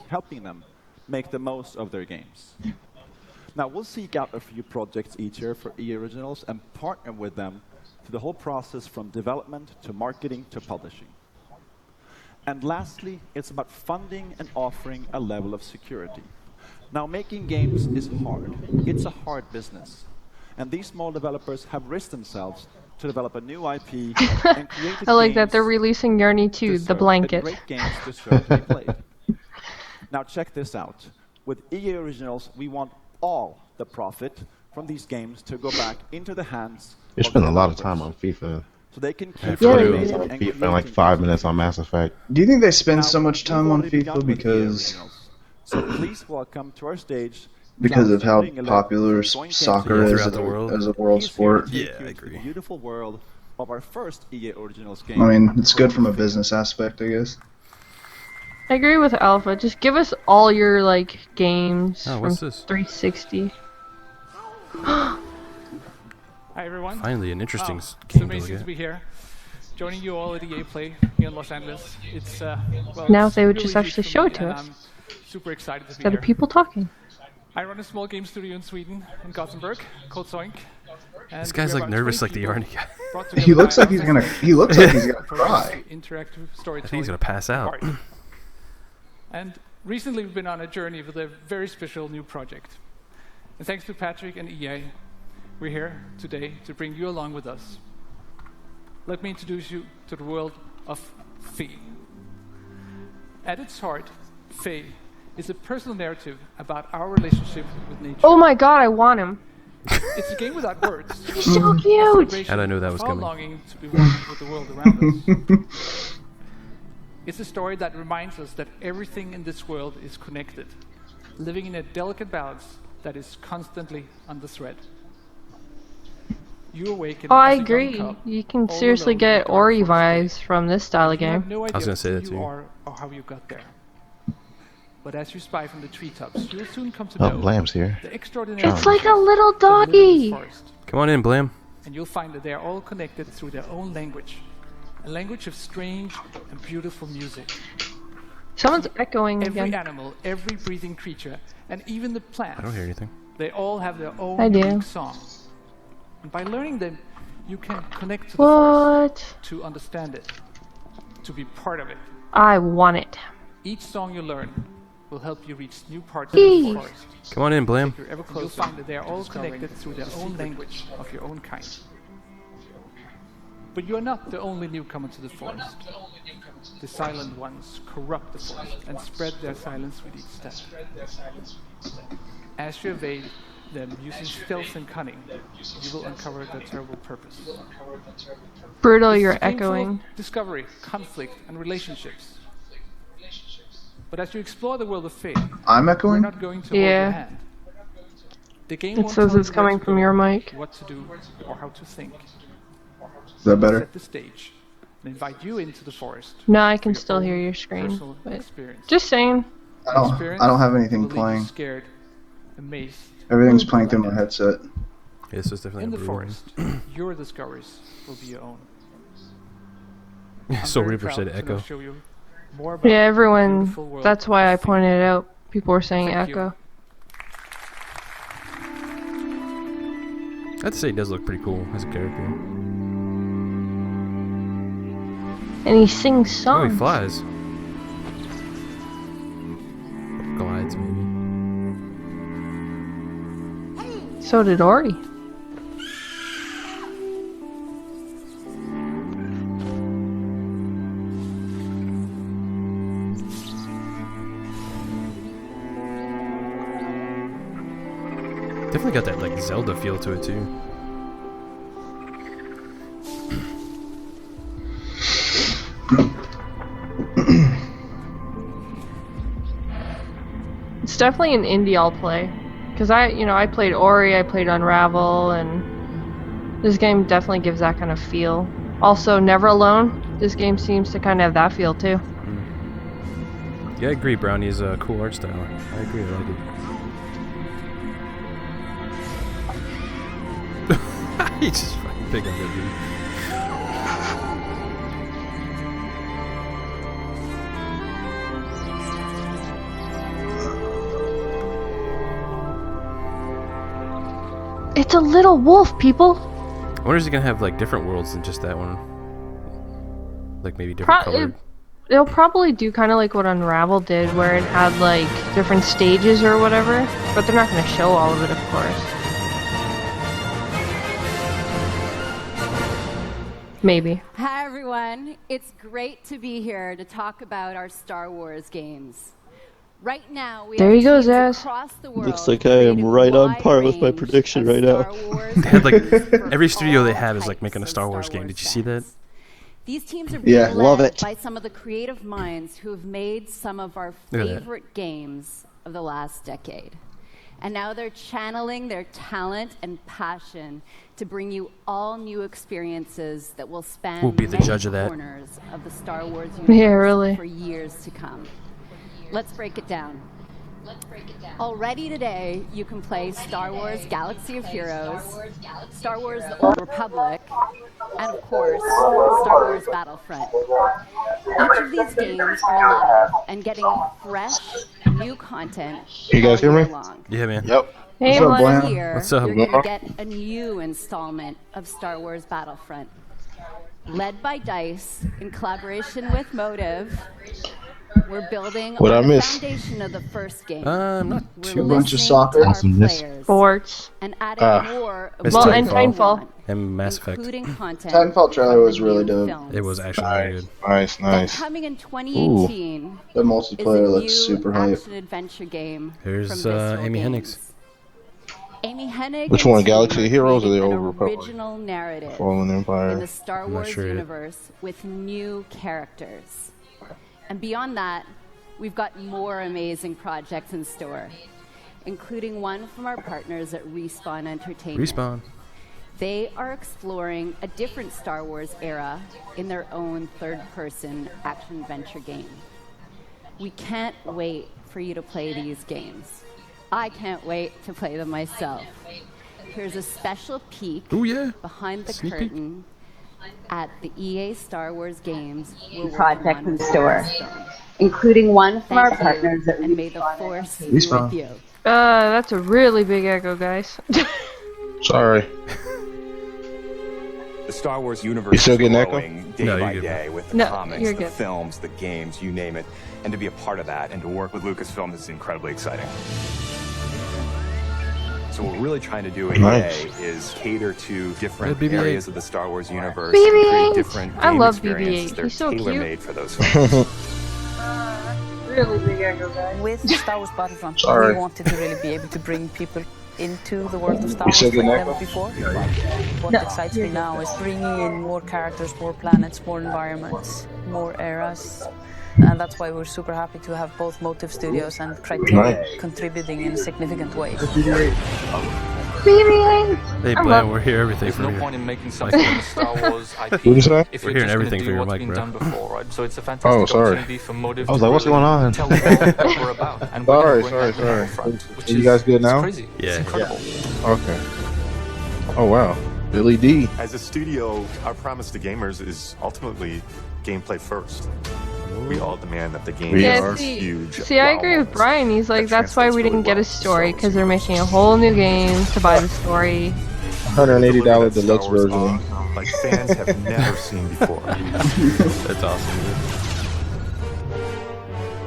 helping them make the most of their games. Now, we'll seek out a few projects each year for EA Originals and partner with them through the whole process from development to marketing to publishing. And lastly, it's about funding and offering a level of security. Now, making games is hard. It's a hard business. And these small developers have risked themselves to develop a new IP and create I like that they're releasing Yarny 2, the blanket. great games deserve to be played. Now, check this out. With EA Originals, we want all the profit from these games to go back into the hands You spend a lot of time on FIFA. so they can Yeah, keep for innovating on and FIFA and like creating 5 minutes on Mass Effect. Do you think they spend so much we've time on already begun FIFA with EA because Originals. So please welcome to our stage of how Zazz, popular joint soccer games is throughout the world. as a world He's here sport? to take Yeah, you I into agree. The beautiful world of our first EA Originals game. I mean, it's good from a business aspect, I guess. I agree with Alpha. Just give us all your like games Oh, from what's this? 360. Hi everyone. Finally, an interesting It's game to amazing look to at. be here, joining you all at EA Play here in Los Angeles. It's well, Now it's they would really just huge actually for show me, it to and us. I'm super excited to be Instead here. of people talking. I run a small game studio in Sweden, in Gothenburg, called Zoink. This guy's like nervous, like the Arnie guy. He looks like he's gonna cry. Interactive I storytelling. think he's gonna pass out. art. And recently we've been on a journey with a very special new project. And thanks to Patrick and EA, we're here today to bring you along with us. Let me introduce you to the world of Fe. At its heart, Fe is a personal narrative about our relationship with nature. Oh my god, I want him. It's a game without words. He's so cute. How'd I know that was Our coming? longing to be one with the world around us. It's a story that reminds us that everything in this world is connected, living in a delicate balance that is constantly under threat. You awaken Oh, I as a young agree. cub, You can all seriously alone in get the Ori dark forest. vibes from this style of You have game. no I was idea gonna say that who too. you are or how you got there. But as you spy from the treetops, you'll soon come to Oh, know Blam's here. the extraordinary It's like a creatures little that live in this doggy. forest. Come on in, Blam. And you'll find that they are all connected through their own language, a language of strange and beautiful music. Someone's echoing Every again. animal, every breathing creature, and even the plants, I don't hear anything. they all have their own I do. unique song. And by learning them, you can connect to the forest, What? to understand it, to be part of it. I want it. Each song you learn will help you reach new parts Eee. of the forest. Come on in, Blam. If you're ever close, you'll find that they are all connected through their own language of your own kind. But you are not the only newcomer to the forest. The silent ones corrupt the forest and spread their silence with each step. As you evade them using stealth and cunning, you will uncover their terrible purpose. Brutal, This is you're a game full of echoing. discovery, conflict, and relationships. But as you explore the world of Fe, I'm we're echoing? not going to hold Yeah. your hand. The game It won't says tell it's you where coming to from go, your mic. what to do, or how to think. Is that better? Set the stage and invite you into the forest. No, I can for still own hear your screen. personal But experience. just saying. I don't have anything will leave you playing. Scared, amazed. Everything's or playing through my delighted. headset. Yeah, this is definitely In a the brutal forest, your discoveries will be your own. one. I'm Soul very Reaper proud said to now echo. show you more about Yeah, the everyone. beautiful world That's why I of Fe. pointed it out. People were saying Thank you. echo. I'd say he does look pretty cool as a character. And he sings Oh, songs. he flies. Glides, maybe. So did Ori. Definitely got that like Zelda feel to it too. It's definitely an indie I'll play. Cause I played Ori, I played Unravel, and this game definitely gives that kind of feel. Also, Never Alone. This game seems to kind of have that feel too. Yeah, I agree. Brownie's a cool art style. I agree. I like it. He just fucking picked up that dude. It's a little wolf, people. I wonder if he's gonna have like different worlds than just that one. Like maybe different colored. They'll probably do kind of like what Unravel did, where it had like different stages or whatever, but they're not going to show all of it, of course. Maybe. Hi everyone, it's great to be here to talk about our Star Wars games. Right now, we There have you go, teams Zazz. across the world. Looks like I am right on par with my prediction right now. They had like every studio they have is like making a Star Wars game. Did you see that? These teams are Yeah, being love led it. by some of the creative minds who have made some of our Look at that. favorite games of the last decade. And now they're channeling their talent and passion to bring you all new experiences that will span Who'll be the many judge of that? corners of the Star Wars Yeah, universe really. for years to come. Let's break it down. Already today, you can play Star Wars Galaxy of Heroes, Star Wars The Old Republic, and of course, Star Wars Battlefront. Each of these games are live and getting fresh, new content You guys hear all me? year long. Yeah, man. Yep. Hey, What's up, Blam. Blam? Here, What's up? you're going to get a new installment of Star Wars Battlefront. Led by DICE, in collaboration with Motive, we're building What I on the miss? foundation of the first game. Not We're too bunch of listening soccer. to our Awesomeness. players Sports. and adding more of Missed what and they Titanfall. want, And Mass Effect. including content Titanfall trailer from the was really new dope. films. It was actually very Nice, good. nice, Then nice. coming in 2018 The is a multiplayer looks new super hype. action-adventure game Here's from Visceral Amy Games. Hennig. Amy Hennig Which and one, team Galaxy are of Heroes or the creating Old an Republic? original narrative Fallen Empire. in the Star I'm not Wars sure yet. universe with new characters. And beyond that, we've got more amazing projects in store, including one from our partners at Respawn Entertainment. Respawn. They are exploring a different Star Wars era in their own third-person action-adventure game. We can't wait for you to play these games. I can't wait to play them myself. Here's a special peek behind the Sneak peek. curtain at the EA Star Wars games we're Project working on in with store, Respawn. including one from our Thank you, partners at and may the Force be Respawn. with you. That's a really big echo, guys. Sorry. The Star Wars universe You still is getting echo? growing day No, by you're good, day man. with the No, comics, you're the good. films, the games, you name it. And to be a part of that and to work with Lucasfilm is incredibly exciting. So what we're really trying to do at Nice. EA is cater to different BB-8. areas of the Star Wars universe, BB-8. and create different I game love experiences BB-8. that are He's so cute. tailor-made for those films. Really big echo, guys. With Star Wars Battlefront, Sorry. we wanted to really be able to bring people into the world of Star You Wars still like getting never echo? before. What excites me now is bringing in more characters, more planets, more environments, more eras. And that's why we're super happy to have both Motive Studios and Criterion Nice. contributing in significant ways. BB-8. Hey, I Blam, love- we're here everything There's from no your point in making mic. something in the Star Wars IP What'd you say? if We're you're hearing just everything going to through do your what's mic, been bro. done before, right? So it's a fantastic Oh, sorry. opportunity for Motive I was to like, what's really going on? tell the world what we're about. And we're Sorry, gonna bring that to the sorry. forefront, which Are you is- guys good it's now? crazy. Yeah. It's incredible. Okay. Oh, wow. Billy D. As a studio, our promise to gamers is ultimately gameplay first. We all demand that the game We Yeah, are. is see, huge. see, I wow agree with moments. Brian. He's like, That that's why we translates really didn't get well a to Star story, Wars because they're making a whole new game to buy the story. $180 Deliver that deluxe Star Wars version. awe like fans have never seen before. That's awesome, dude.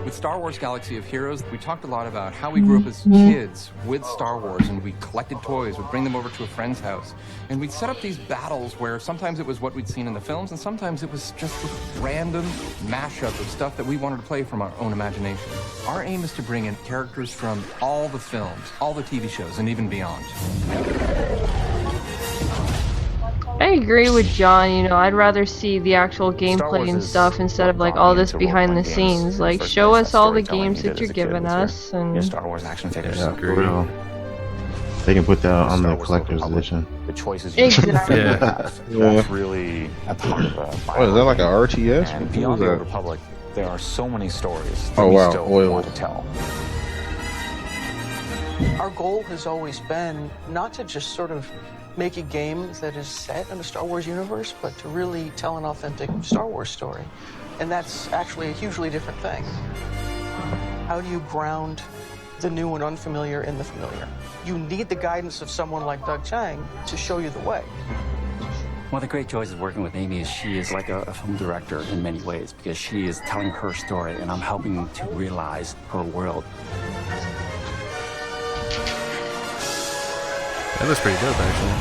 With Star Wars Galaxy of Heroes, we talked a lot about how we grew up as kids with Star Wars, and we collected toys, we'd bring them over to a friend's house, and we'd set up these battles where sometimes it was what we'd seen in the films, and sometimes it was just this random mashup of stuff that we wanted to play from our own imagination. Our aim is to bring in characters from all the films, all the TV shows, and even beyond. I agree with John. You know, I'd rather see the actual gameplay Wars and is stuff instead of like what all brought me this into behind the role-playing games scenes. in the Like, first show place. us That all the storytelling games we did that you're as a kid giving was us, your and Star Wars action figures. Yeah, For real. They can put that on Star the Wars collector's Republic, edition. The choices you Exactly. Yeah. have. Yeah. That's really at the heart of What is that, like a RTS? And What beyond is the that? Old Republic, there are so many stories that Oh, we wow, still oil. want to tell. Our goal has always been not to just sort of make a game that is set in the Star Wars universe, but to really tell an authentic Star Wars story. And that's actually a hugely different thing. How do you ground the new and unfamiliar in the familiar? You need the guidance of someone like Doug Chang to show you the way. One of the great joys of working with Amy is she is like a film director in many ways, because she is telling her story and I'm helping to realize her world. That looks pretty dope, actually.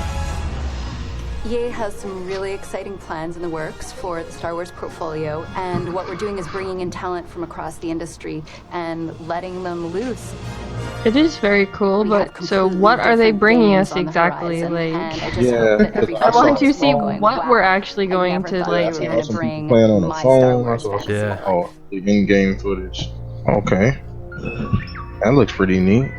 EA has some really exciting plans in the works for the Star Wars portfolio, and what we're doing is bringing in talent from across the industry and letting them loose. it is very cool. We But have so, completely what are they different bringing things us on the exactly? horizon, Like, and I just Yeah, hope that every I want to episode see is going, what wow, we're actually I going never to thought like. we were gonna Some people bring playing on a my Star phone. Wars That's awesome. Yeah. Oh, the in-game footage. Okay. That looks pretty neat.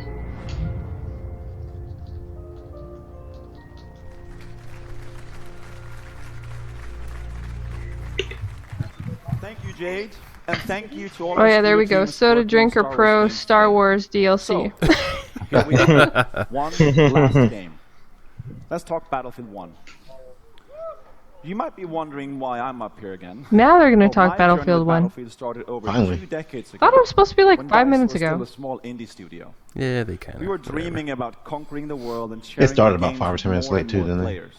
Thank you, Jade. And thank you to all Oh our yeah, there we studio go. teams Soda working on Drinker Star Wars Pro games Star today. Wars DLC. Here we go. One last game. Let's talk Battlefield 1. You might be wondering why I'm up here again. Now they're gonna Well, talk my Battlefield journey with 1. Battlefield started over Finally. 2 decades ago. Thought it was supposed to be like when 5 DICE minutes was ago. still a small indie studio. Yeah, they kind of. We were dreaming about conquering the world and sharing It started our about games 5 or with 10 minutes more late and too, more didn't it? players.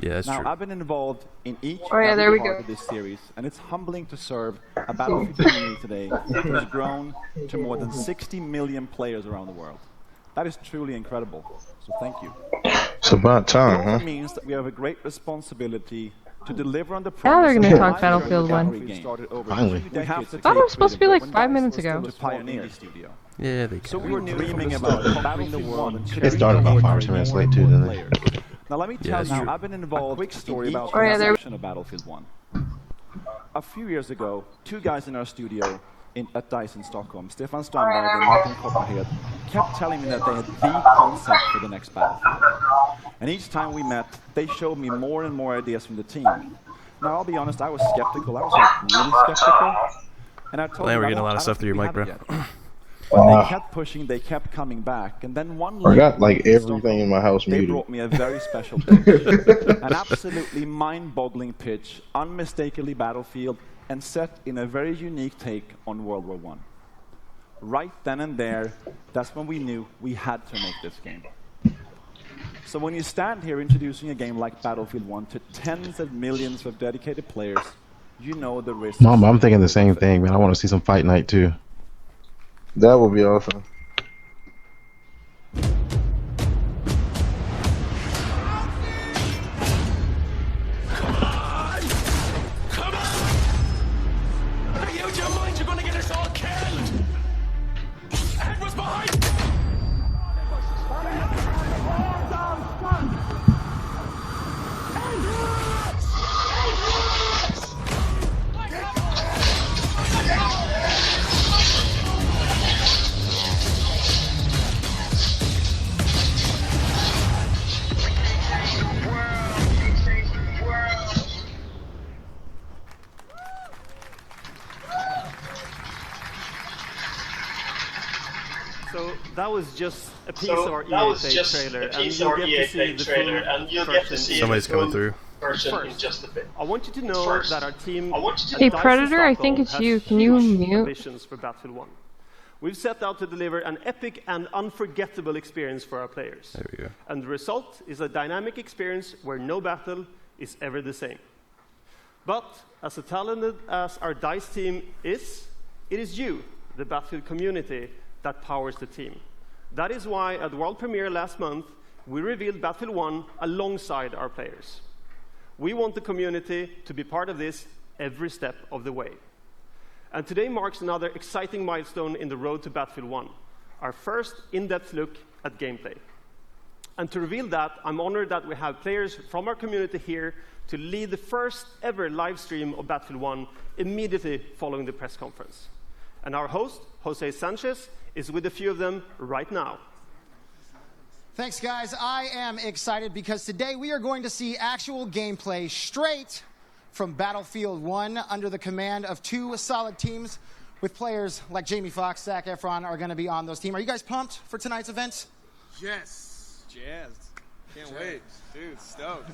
Yeah, that's Now, true. I've been involved in each Oh, yeah, and there every we part go. of this series, and it's humbling to serve a Battlefield community today that has grown to more than 60 million players around the world. That is truly incredible, so thank you. It's about It time, also huh? means that we have a great responsibility to deliver on the Now promise. they're gonna of talk my Battlefield journey 1. with Battlefield started over Finally. 2 decades ago. Thought it was supposed to be like When 5 DICE minutes was ago. still a pioneer studio. Yeah, they So kind we were dreaming about conquering the world and It started about 5 or 10 minutes late too, didn't it? Now let me Yeah, tell that's you, true. I've been involved in each Oh, yeah, there- section of Battlefield 1. A few years ago, 2 guys in our studio at DICE in Stockholm, Stefan Strandberg and Martin Kopparhed, kept telling me that they had the concept for the next Battlefield. And each time we met, they showed me more and more ideas from the team. Now, I'll be honest, I was skeptical. I was like really skeptical. And I told Well, them, we're I getting a don't- lot I of don't stuff through think your we mic, have bro. it yet. But they kept pushing, they kept coming back. And then one I got late like night in everything Stockholm, in my house they muted. brought me a very special pitch. An absolutely mind-boggling pitch, unmistakably Battlefield, and set in a very unique take on World War I. Right then and there, that's when we knew we had to make this game. So when you stand here introducing a game like Battlefield 1 to tens of millions of dedicated players, you know the risks. Mom, I'm thinking the same thing, man. I want to see some Fight Night too. That would be awesome. Use your mind, you're gonna get us all killed! Edward's behind! So that was just a piece of our EA Play trailer, and you'll get to see the full version. Somebody's coming through. First, I want you to know that our team. Hey Predator, I think it's you. Can you mute? Ambitions for Battlefield 1. We've set out to deliver an epic and unforgettable experience for our players. There we go. And the result is a dynamic experience where no battle is ever the same. But as talented as our DICE team is, it is you, the Battlefield community, that powers the team. That is why at the world premiere last month, we revealed Battlefield 1 alongside our players. We want the community to be part of this every step of the way. And today marks another exciting milestone in the road to Battlefield 1, our first in-depth look at gameplay. And to reveal that, I'm honored that we have players from our community here to lead the first ever live stream of Battlefield 1 immediately following the press conference. And our host, Jose Sanchez, is with a few of them right now. Thanks, guys. I am excited because today we are going to see actual gameplay straight from Battlefield 1 under the command of 2 solid teams with players like Jamie Foxx, Zac Efron are going to be on those teams. Are you guys pumped for tonight's event? Yes. Jazzed. Can't wait. Dude, stoked.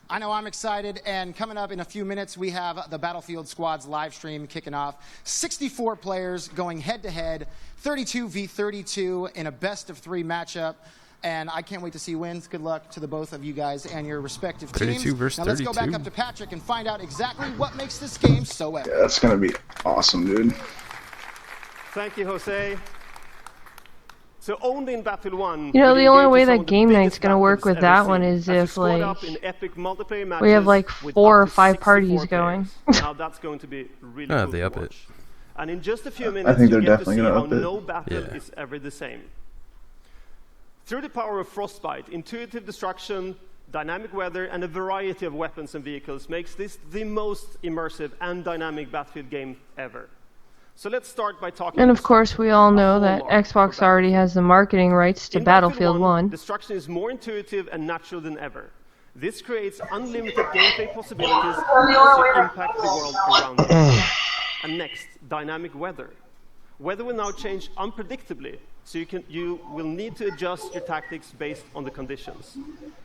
I know I'm excited, and coming up in a few minutes, we have the Battlefield Squad's live stream kicking off. 64 players going head-to-head, 32 v 32 in a best-of-3 matchup, and I can't wait to see wins. Good luck to the both of you guys and your respective teams. 32 versus now let's go back 32. up to Patrick and find out exactly what makes this game so epic. Yeah, that's gonna be awesome, dude. Thank you, Jose. So only in Battlefield 1. You know, we the only engage way in some that of the game biggest night's gonna work battles with ever that seen, one as is we if squad like up in epic multiplayer we have matches like with 4 or up to 5 64 parties going. players. Now that's going to be really Oh, cool they to up it. watch. And in just a few I minutes, think you they're get to definitely see gonna how up it. no battle Yeah. is ever the same. Through the power of Frostbite, intuitive destruction, dynamic weather, and a variety of weapons and vehicles makes this the most immersive and dynamic Battlefield game ever. So let's start by talking And about of course, we all know that hallmark Xbox already has the marketing rights to In Battlefield 1. destruction is more intuitive and natural than ever. This creates unlimited gameplay possibilities as you impact the world around you. And next, dynamic weather. Weather will now change unpredictably, so you will need to adjust your tactics based on the conditions.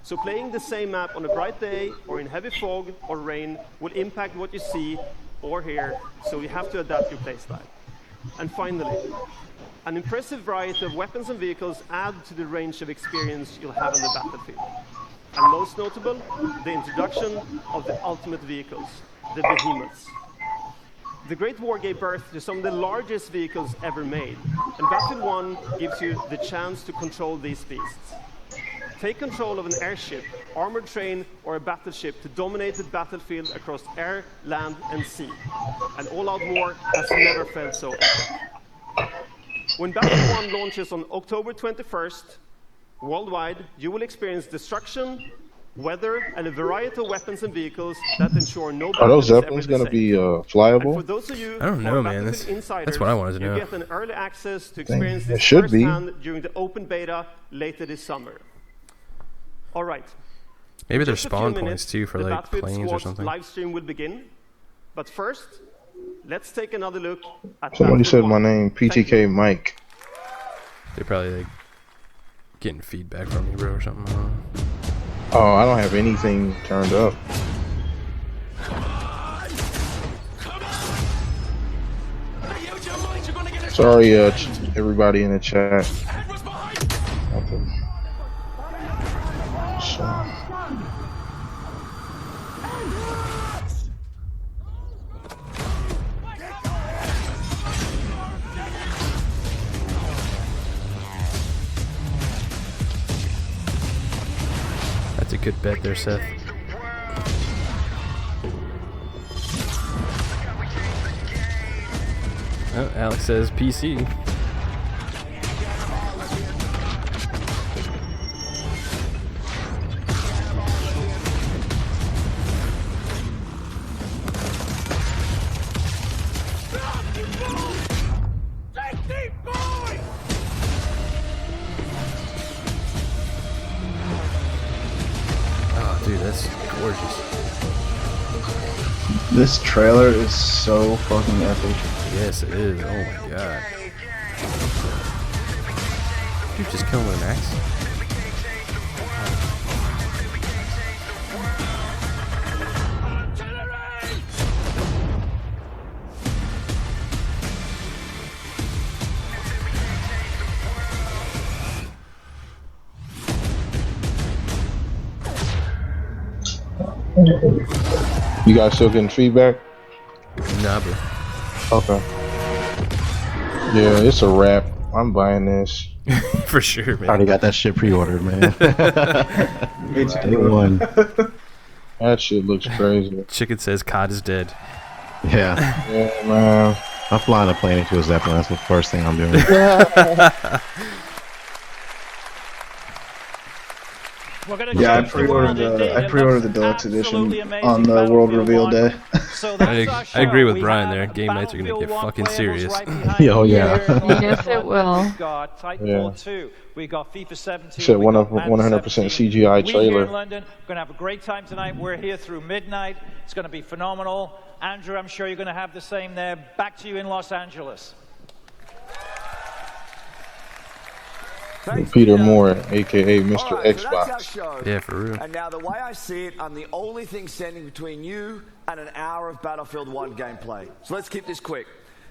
So playing the same map on a bright day or in heavy fog or rain will impact what you see or hear, so you have to adapt your playstyle. And finally, an impressive variety of weapons and vehicles add to the range of experience you'll have on the battlefield. And most notable, the introduction of the ultimate vehicles, the behemoths. The Great War gave birth to some of the largest vehicles ever made, and Battlefield 1 gives you the chance to control these beasts. Take control of an airship, armored train, or a battleship to dominate the battlefield across air, land, and sea. An all-out war has never felt so epic. When Battlefield 1 launches on October 21st, worldwide, you will experience destruction, weather, and a variety of weapons and vehicles that ensure no battle Are those is ever Zeppelins the going to same. be And for flyable? those of you I don't who are know, man. Battlefield That's insiders, what I wanted to you know. get an early access to experience It this should be. firsthand during the open beta later this summer. All right. Maybe there's Just a few spawn minutes, points too for the like Battlefield planes or Squad's something. live stream will begin. But first, let's take another look at Somebody said Battlefield my 1. name, PTK Mike. They're probably like getting feedback from you, bro, or something. I don't know. Oh, I don't have anything turned up. Sorry, everybody in the chat. Okay. So. That's a good bet there, Seth. Oh, Alex says PC. Oh, dude, that's gorgeous. This trailer is so fucking epic. Yes, it is. Oh my god. Dude, just kill him with an axe. You guys still getting feedback? Nah, bro. Okay. Yeah, it's a wrap. I'm buying this. For sure, man. Already got that shit pre-ordered, man. Me too. Day one. That shit looks crazy. Chicken says COD is dead. Yeah. Yeah, man. I'm flying a plane into a Zeppelin. That's the first thing I'm doing. Yeah, I pre-ordered the deluxe edition on the world reveal day. I agree with Brian there. Game nights are gonna get fucking serious. Oh yeah. Yes, it will. We've got Titanfall 2. We've got FIFA 17. Shit, we've got 100% 17. CGI We trailer. here in London are going to have a great time tonight. We're here through midnight. It's going to be phenomenal. Andrew, I'm sure you're going to have the same there. Back to you in Los Angeles. Peter Moore, aka Mr. All right, so Xbox. that's our show. Yeah, for real. And now the way I see it, I'm the only thing standing between you and an hour of Battlefield 1 gameplay. So let's keep this quick.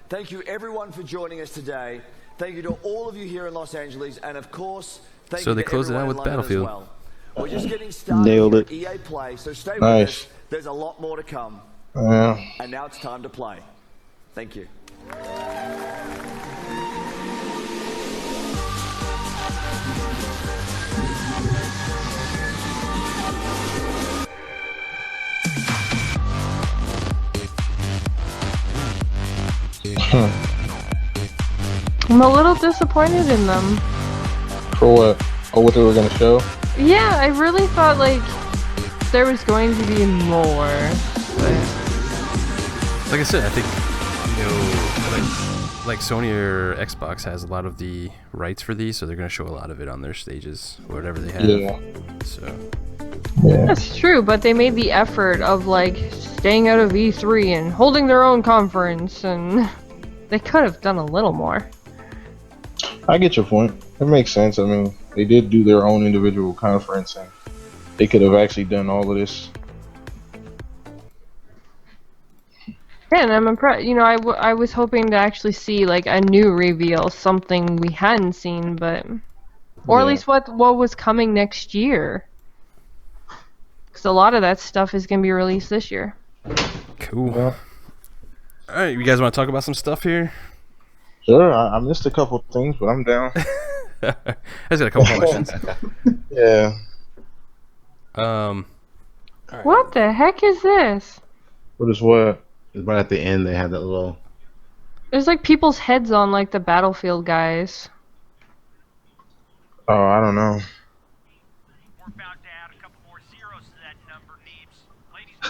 Thank you everyone for joining us today. Thank you to all of you here in Los Angeles, and of course, thank So you they to closed it out everyone with in London as Battlefield. well. We're just getting started Nailed here it. at EA Play, so stay with Nice. us. There's a lot more to come. Yeah. And now it's time to play. Thank you. I'm a little disappointed in them. For what? Oh, what they were gonna show? Yeah, I really thought like there was going to be more. But Like I said, I think like Sony or Xbox has a lot of the rights for these, so they're gonna show a lot of it on their stages, whatever they have. Yeah. So Yeah. That's true, but they made the effort of like staying out of E3 and holding their own conference, and they could have done a little more. I get your point. It makes sense. I mean, they did do their own individual conference, and they could have actually done all of this. Yeah, and I'm impressed. You know, I was hoping to actually see like a new reveal, something we hadn't seen, but or at Yeah. least what was coming next year. Because a lot of that stuff is gonna be released this year. Cool. Well, All right, you guys want to talk about some stuff here? sure. I missed a couple things, but I'm down. I just got a couple questions. Yeah. What the heck is this? What is what? Right at the end, they had that little. There's like people's heads on like the Battlefield guys. Oh, I don't know.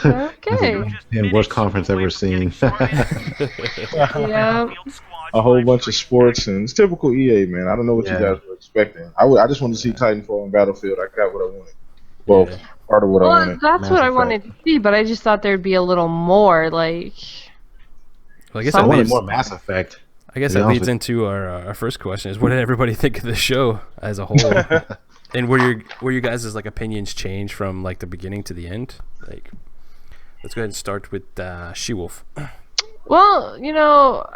Okay. And worst conference ever seen. Yeah. A whole bunch of sports, and it's typical EA, man. I don't know what you guys were expecting. I just wanted to see Titanfall and Battlefield. I got what I wanted. Well, part of what I Well, wanted. that's what I wanted to see, but I just thought there'd be a little more, like. Well, I guess I that wanted leads, more Mass Effect. I guess to be that honest leads with into our first question: is what did everybody think of the show as a whole? And were you guys' like opinions change from like the beginning to the end? Like, let's go ahead and start with SheWolf. Well, you know,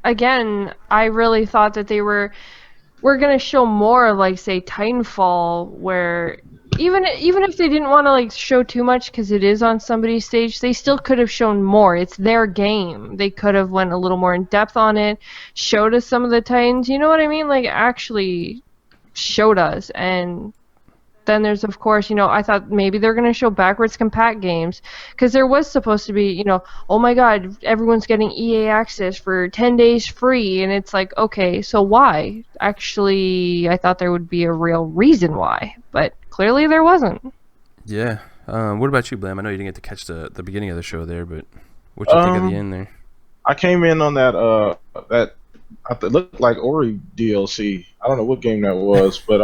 again, I really thought that we're gonna show more of like say Titanfall, where even if they didn't want to like show too much because it is on somebody's stage, they still could have shown more. It's their game. They could have went a little more in depth on it, showed us some of the Titans. You know what I mean? Like actually showed us. And then there's of course, you know, I thought maybe they're going to show backwards compat games because there was supposed to be, you know, oh my god, everyone's getting EA access for 10 days free, and it's like, okay, so why? Actually, I thought there would be a real reason why, but clearly there wasn't. Yeah. What about you, Blam? I know you didn't get to catch the beginning of the show there, but what you think of the end there? I came in on that it looked like Ori DLC. I don't know what game that was, but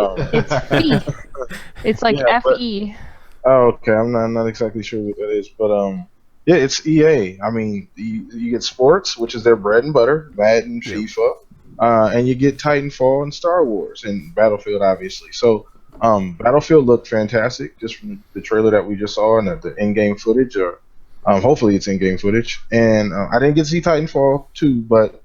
It's like Yeah, but- FE. Oh, okay. I'm not exactly sure what that is, but yeah, it's EA. I mean, you get sports, which is their bread and butter, Madden, FIFA, and you get Titanfall and Star Wars and Battlefield, obviously. So, Battlefield looked fantastic just from the trailer that we just saw and the in-game footage, or hopefully it's in-game footage. And I didn't get to see Titanfall 2, but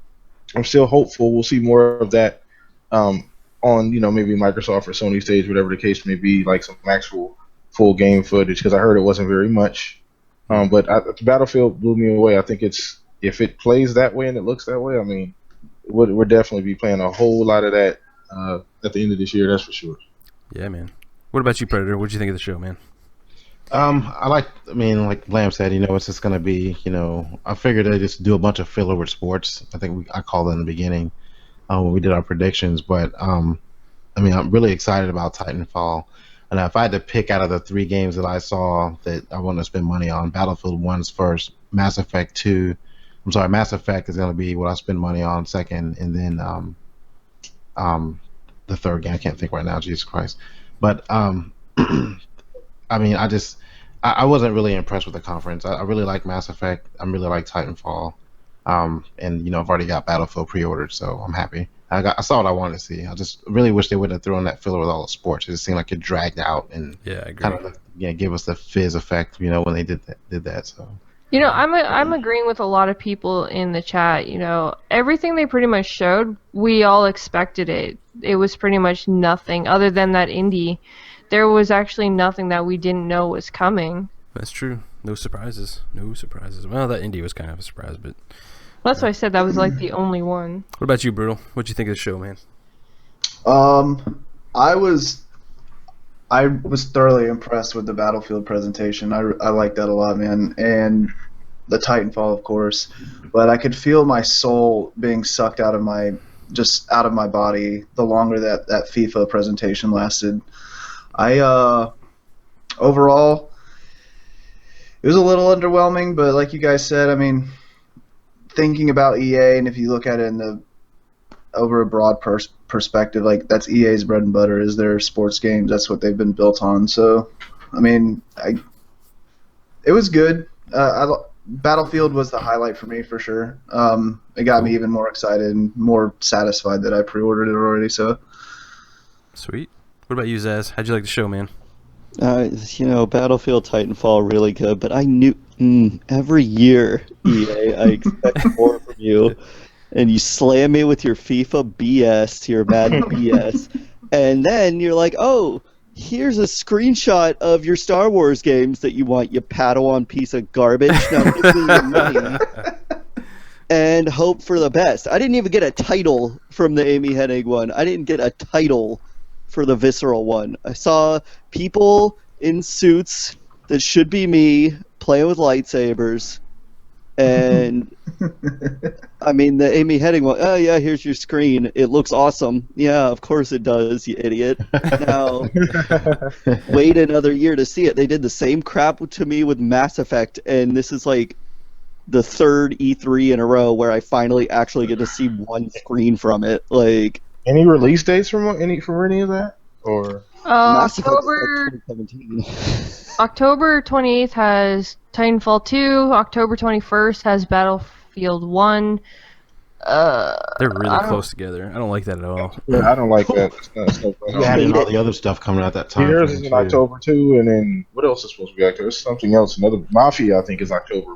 I'm still hopeful we'll see more of that on, you know, maybe Microsoft or Sony stage, whatever the case may be, like some actual full game footage, because I heard it wasn't very much. But Battlefield blew me away. I think if it plays that way and it looks that way, I mean, we'll definitely be playing a whole lot of that at the end of this year, that's for sure. Yeah, man. What about you, Predator? What did you think of the show, man? I mean, like Lamb said, you know, it's just going to be, you know, I figured they just do a bunch of filler with sports. I think I called it in the beginning when we did our predictions. But, I mean, I'm really excited about Titanfall. And if I had to pick out of the 3 games that I saw that I want to spend money on, Battlefield 1's first, Mass Effect 2. I'm sorry, Mass Effect is going to be what I spend money on second, and then the third game, I can't think right now, Jesus Christ. But, I mean, I wasn't really impressed with the conference. I really like Mass Effect. I really like Titanfall. And, you know, I've already got Battlefield pre-ordered, so I'm happy. I saw what I wanted to see. I just really wish they wouldn't have thrown that filler with all the sports. It just seemed like it dragged out and I agree. kind of gave us the fizz effect, you know, when they did that. So. You know, I'm agreeing with a lot of people in the chat. You know, everything they pretty much showed, we all expected it. It was pretty much nothing other than that indie. There was actually nothing that we didn't know was coming. That's true. No surprises. No surprises. Well, that indie was kind of a surprise, but That's why I said that was like the only one. what about you, Brutal? What'd you think of the show, man? I was thoroughly impressed with the Battlefield presentation. I like that a lot, man, and the Titanfall, of course. But I could feel my soul being sucked out of my body the longer that FIFA presentation lasted. Overall, it was a little underwhelming, but like you guys said, I mean, thinking about EA, and if you look at it over a broad perspective, like that's EA's bread and butter is their sports games. That's what they've been built on. So I mean, it was good. Battlefield was the highlight for me for sure. It got me even more excited and more satisfied that I pre-ordered it already. So sweet. What about you, Zazz? How'd you like the show, man? Battlefield, Titanfall, really good. But I knew every year, EA, I expect more from you, and you slam me with your FIFA BS, your Madden BS, and then you're like, oh. Here's a screenshot of your Star Wars games that you want, you Padawan piece of garbage. Now give me your money and hope for the best. I didn't even get a title from the Amy Hennig one. I didn't get a title for the Visceral one. I saw people in suits that should be me playing with lightsabers. And I mean, the Amy Hennig one, oh yeah, here's your screen. It looks awesome. Yeah, of course it does, you idiot. Now, wait another year to see it. They did the same crap to me with Mass Effect, and this is like the third E3 in a row where I finally actually get to see one screen from it. Like, any release dates from any of that? Or Mass Effect October is like 2017. October 28th has Titanfall 2. October 21st has Battlefield 1. They're really close together. I don't like that at all. Yeah, I don't like that. It's no You had in all the other stuff coming out that time. Yours is in October too, and then what else is supposed to be October? There's something else. Another Mafia, I think, is October.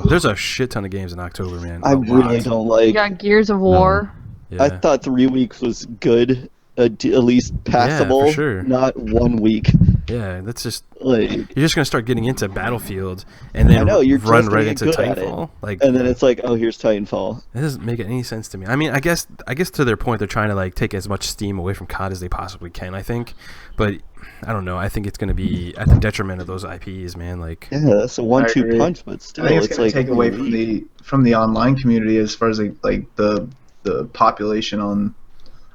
There's a shit ton of games in October, man. I really don't like. You got Gears of War. Yeah. I thought 3 weeks was good, at least passable. Yeah, for sure. Not 1 week. Yeah, that's just like you're just gonna start getting into Battlefield and then you're run just right gonna into get good at Titanfall. it. And then it's like, oh, here's Titanfall. It doesn't make any sense to me. I mean, I guess to their point, they're trying to like take as much steam away from COD as they possibly can. I think, but I don't know. I think it's gonna be at the detriment of those IPs, man. Like, yeah, that's a 1-2 punch, but still, I think it's it's gonna like take away from the online community as far as like the population on.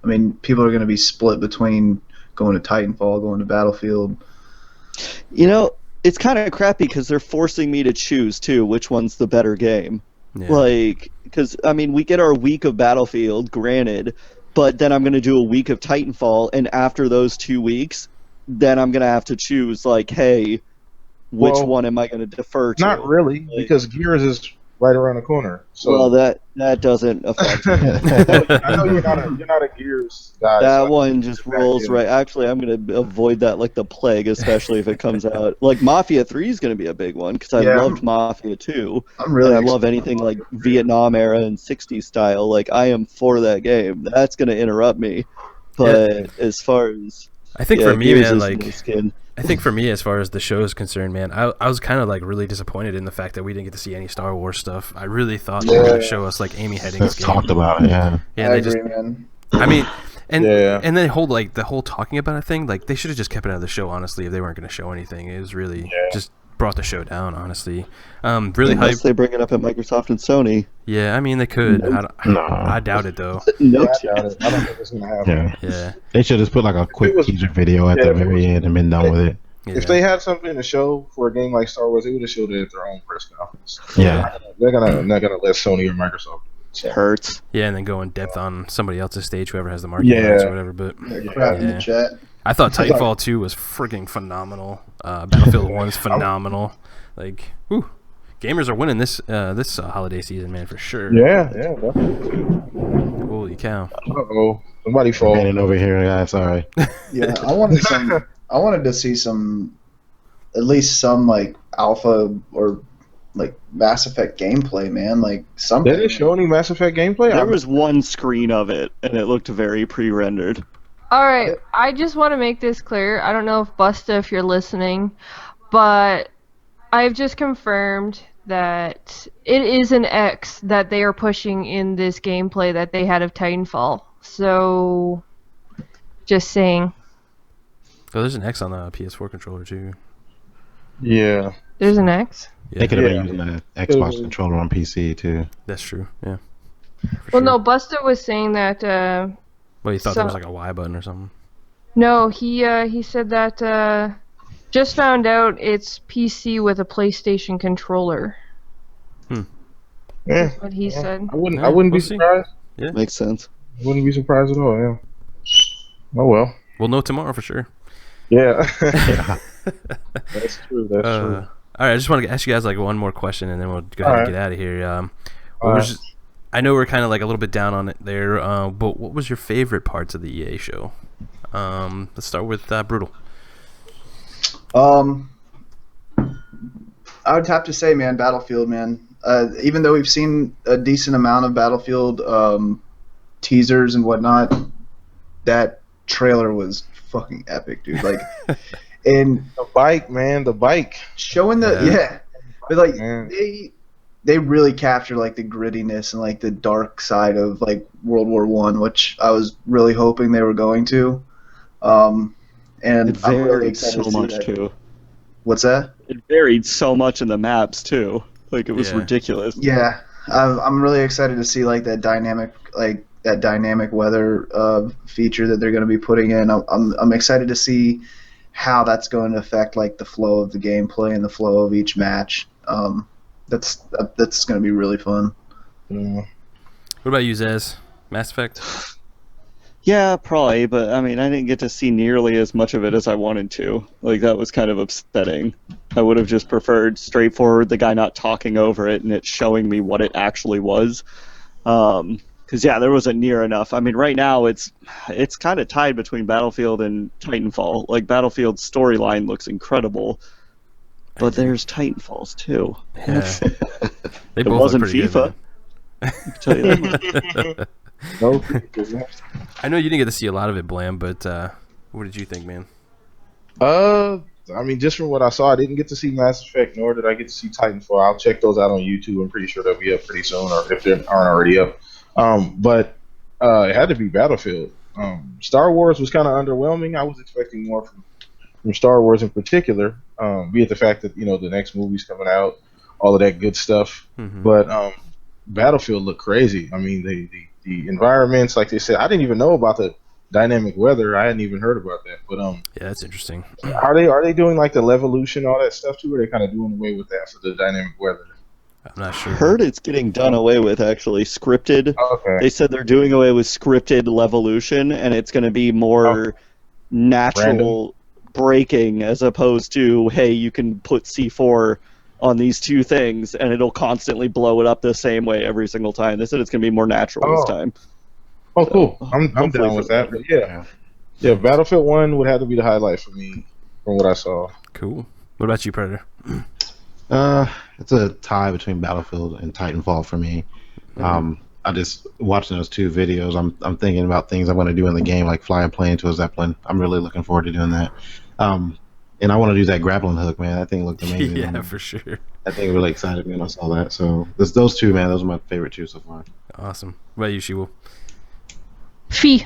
I mean, people are gonna be split between going to Titanfall, going to Battlefield. It's kind of crappy because they're forcing me to choose too which one's the better game. Yeah. Like, because I mean, we get our week of Battlefield, granted, but then I'm gonna do a week of Titanfall, and after those 2 weeks, then I'm gonna have to choose like, hey, which one am I gonna defer to? Not really, because Gears is right around the corner. So well, that doesn't affect me. I know you're not a Gears guy. That so one just rolls right. Actually, I'm gonna avoid that like the plague, especially if it comes out. Like Mafia 3 is gonna be a big one because I loved Mafia 2. I'm really. And I love anything like Vietnam era and 60s style. Like I am for that game. That's gonna interrupt me. But as far as I think for me, Gears man, is like no skin. I think for me, as far as the show is concerned, man, I was kind of like really disappointed in the fact that we didn't get to see any Star Wars stuff. I really thought they were going to show us like Amy Hennig's game. Talked about it, yeah. Yeah, I agree, man. I mean, and then the whole talking about it thing, like they should have just kept it out of the show. Honestly, if they weren't going to show anything, it was really just brought the show down. Honestly, really Unless hyped. they bring it up at Microsoft and Sony. Yeah, I mean they could. Nope. I doubt it though. No, I doubt it. I don't think it's gonna happen. Yeah. They should just put like a quick teaser video at the very end and been done with it. If they had something to show for a game like Star Wars, they would have showed it at their own press conference. Yeah. They're not gonna let Sony or Microsoft. It hurts. Yeah, and then go in depth on somebody else's stage, whoever has the marketing rights or whatever. But Crap in the chat. I thought Titanfall 2 was freaking phenomenal. Battlefield 1 is phenomenal. Like, whew, gamers are winning this holiday season, man, for sure. Yeah, definitely. Holy cow! Uh-oh, somebody fall. Manning over here, guys. Sorry. Yeah, I wanted to see at least some like alpha or like Mass Effect gameplay, man. Like something. They didn't show any Mass Effect gameplay. There was one screen of it, and it looked very pre-rendered. Alright, I just want to make this clear. I don't know if Busta, if you're listening, but I've just confirmed that it is an X that they are pushing in this gameplay that they had of Titanfall. So, just saying. Oh, there's an X on the PS4 controller too. Yeah. There's an X? They could have been using the Xbox controller on PC too. That's true. Yeah. Well, no, Busta was saying that. Well, you thought there was like a Y button or something. No, he said that. Just found out it's PC with a PlayStation controller. Yeah. That's what he said. I wouldn't be surprised. Yeah. Makes sense. I wouldn't be surprised at all. Yeah. Oh well. We'll know tomorrow for sure. Yeah. That's true. That's true. All right, I just want to ask you guys like one more question, and then we'll go ahead and get out of here. I know we're kind of like a little bit down on it there, but what was your favorite parts of the EA show? Let's start with Brutal. I would have to say, man, Battlefield, man. Even though we've seen a decent amount of Battlefield teasers and whatnot, that trailer was fucking epic, dude. Like, and the bike, man, the bike showing but like they really captured like the grittiness and like the dark side of like World War I, which I was really hoping they were going to. And it I'm really varied excited so to see much that. too. What's that? It varied so much in the maps too. Like it was ridiculous. Yeah, I'm really excited to see like that dynamic weather feature that they're going to be putting in. I'm excited to see how that's going to affect like the flow of the gameplay and the flow of each match. That's going to be really fun. What about you, Zazz? Mass Effect? Yeah, probably, but I mean, I didn't get to see nearly as much of it as I wanted to. Like, that was kind of upsetting. I would have just preferred straightforward, the guy not talking over it and it showing me what it actually was. Because, yeah, there wasn't near enough. I mean, right now, it's kind of tied between Battlefield and Titanfall. Like, Battlefield's storyline looks incredible, but there's Titanfall's, too. Yeah. They it both wasn't look pretty FIFA. good, I can tell you that much. No, I know you didn't get to see a lot of it, Blam, but what did you think, man? I mean, just from what I saw, I didn't get to see Mass Effect, nor did I get to see Titanfall. I'll check those out on YouTube. I'm pretty sure they'll be up pretty soon, or if they aren't already up. But it had to be Battlefield. Star Wars was kind of underwhelming. I was expecting more from Star Wars in particular, be it the fact that the next movie's coming out, all of that good stuff. Mm-hmm. But Battlefield looked crazy. I mean, the environments, like they said, I didn't even know about the dynamic weather. I hadn't even heard about that. But yeah, that's interesting. Are they doing like the Levolution, all that stuff too? Or are they kind of doing away with that for the dynamic weather? I'm not sure. Heard it's getting done away with, actually. Scripted. Okay. They said they're doing away with scripted Levolution, and it's going to be more natural breaking as opposed to, hey, you can put C4 on these two things, and it'll constantly blow it up the same way every single time. They said it's going to be more natural this time. Oh, cool. I'm down with that. But yeah, Battlefield 1 would have to be the highlight for me from what I saw. Cool. What about you, Predator? It's a tie between Battlefield and Titanfall for me. I just watching those two videos. I'm thinking about things I want to do in the game, like fly a plane to a Zeppelin. I'm really looking forward to doing that. And I want to do that grappling hook, man. That thing looked amazing. Yeah, for sure. That thing really excited me when I saw that. So those two, man, those are my favorite two so far. Awesome. What about you, SheWolf? Fee.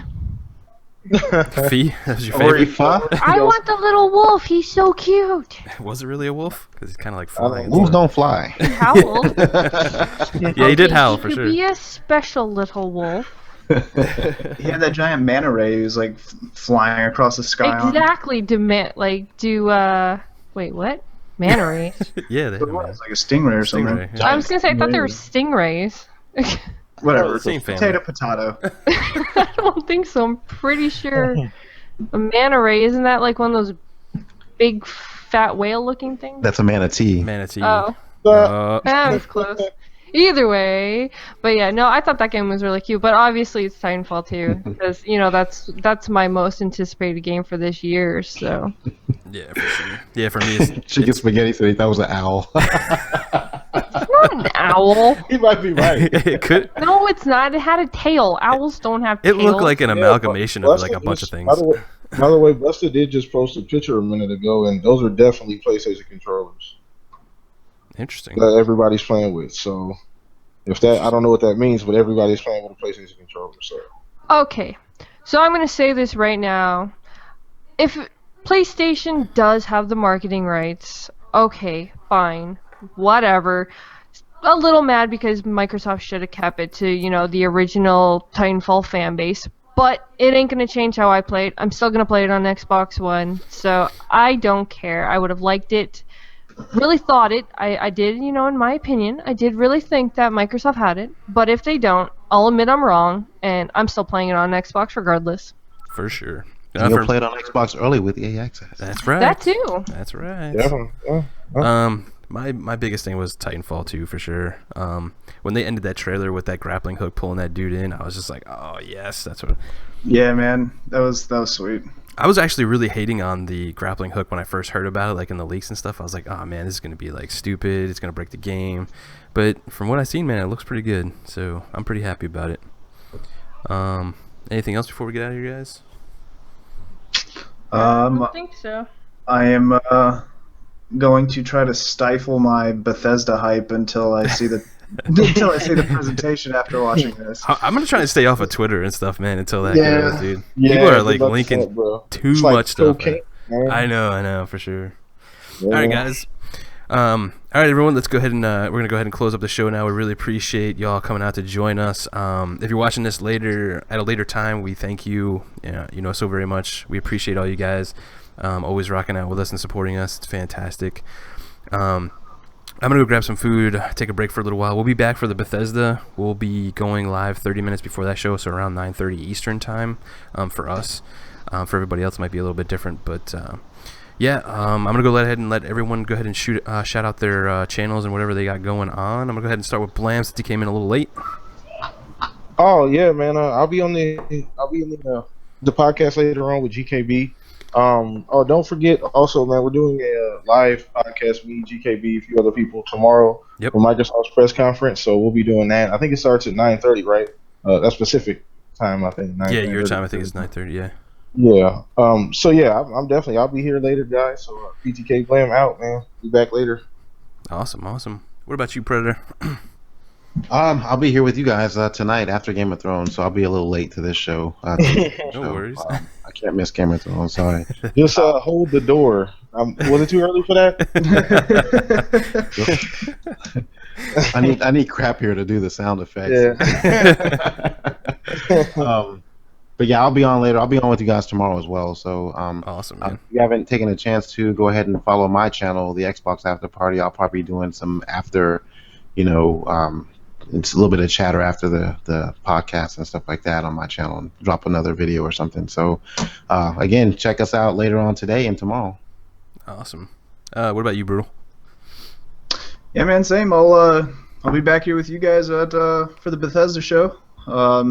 Fee? That was your favorite? I want the little wolf. He's so cute. Was it really a wolf? Because he's kind of like flying. Wolves don't fly. He howled. Yeah, he did howl for He sure. could be a special little wolf. He had that giant manta ray who was like flying across the sky. Exactly. Wait, what? Manta rays? Yeah, they had It's like a stingray or something. Stingray, I was gonna say I thought they were stingrays. Whatever. Same family. Potato. I don't think so. I'm pretty sure a manta ray, isn't that like one of those big fat whale looking things? That's a manatee. Manatee. Oh. That was close. Either way, but yeah, no, I thought that game was really cute. But obviously, it's Titanfall 2 because that's my most anticipated game for this year. So yeah, for sure. Yeah, for me, Chicken spaghetti said he thought it was an owl. It's not an owl. He might be right. It could. No, it's not. It had a tail. Owls don't have It tails. looked like an amalgamation of like a bunch of things. By the way, Buster did just post a picture a minute ago, and those are definitely PlayStation controllers Interesting. that everybody's playing with. So, if that, I don't know what that means, but everybody's playing with a PlayStation controller. So, Okay, so I'm going to say this right now. If PlayStation does have the marketing rights, okay, fine, whatever. A little mad because Microsoft should have kept it to, the original Titanfall fan base. But it ain't going to change how I play it. I'm still going to play it on Xbox One, so I don't care. I would have liked it. Really thought it. I did, in my opinion, I did really think that Microsoft had it. But if they don't, I'll admit I'm wrong, and I'm still playing it on Xbox regardless. For sure. And you'll play it on Xbox early with EA Access. That's right. That too. That's right. Yeah. My biggest thing was Titanfall 2 for sure. When they ended that trailer with that grappling hook pulling that dude in, I was just like, oh yes, that's what. Yeah, man, that was sweet. I was actually really hating on the grappling hook when I first heard about it, like in the leaks and stuff. I was like, oh man, this is gonna be like stupid. It's gonna break the game. But from what I've seen, man, it looks pretty good. So I'm pretty happy about it. Anything else before we get out of here, guys? I don't think so. I am going to try to stifle my Bethesda hype until I see the the presentation after watching this. I'm gonna try and stay off of Twitter and stuff, man, until that Yeah. goes, dude. Yeah, People are like good luck linking with that, bro. too It's like much stuff. cocaine, man. I know, for sure. Yeah. All right, guys. All right, everyone. Let's go ahead and we're gonna go ahead and close up the show now. We really appreciate y'all coming out to join us. If you're watching this later at a later time, we thank you. So very much. We appreciate all you guys. Always rocking out with us and supporting us. It's fantastic. I'm gonna go grab some food, take a break for a little while. We'll be back for the Bethesda. We'll be going live 30 minutes before that show, so around 9:30 Eastern time for us. For everybody else, it might be a little bit different, but I'm gonna go ahead and let everyone go ahead and shout out their channels and whatever they got going on. I'm gonna go ahead and start with Blam since he came in a little late. Oh yeah, man. I'll be on the podcast later on with GKB. Don't forget also, man, we're doing a live podcast, me, GKB, a few other people tomorrow for Microsoft's press conference. So we'll be doing that. I think it starts at 9:30, right? That's Pacific time, I think. Yeah, your time I think is 9:30. Yeah. Yeah. So yeah, I'm definitely. I'll be here later, guys. So PTK Blam out, man. Be back later. Awesome. What about you, Predator? I'll be here with you guys tonight after Game of Thrones, so I'll be a little late to this show. No worries. I can't miss Game of Thrones. Sorry. Just hold the door. Was it too early for that? I need crap here to do the sound effects. Yeah. But yeah, I'll be on later. I'll be on with you guys tomorrow as well. So awesome, man. If you haven't taken a chance to go ahead and follow my channel, the Xbox After Party, I'll probably be doing some after, it's a little bit of chatter after the podcast and stuff like that on my channel, and drop another video or something. So again, check us out later on today and tomorrow. Awesome. What about you, Brutal? Yeah, man, same. I'll be back here with you guys for the Bethesda show.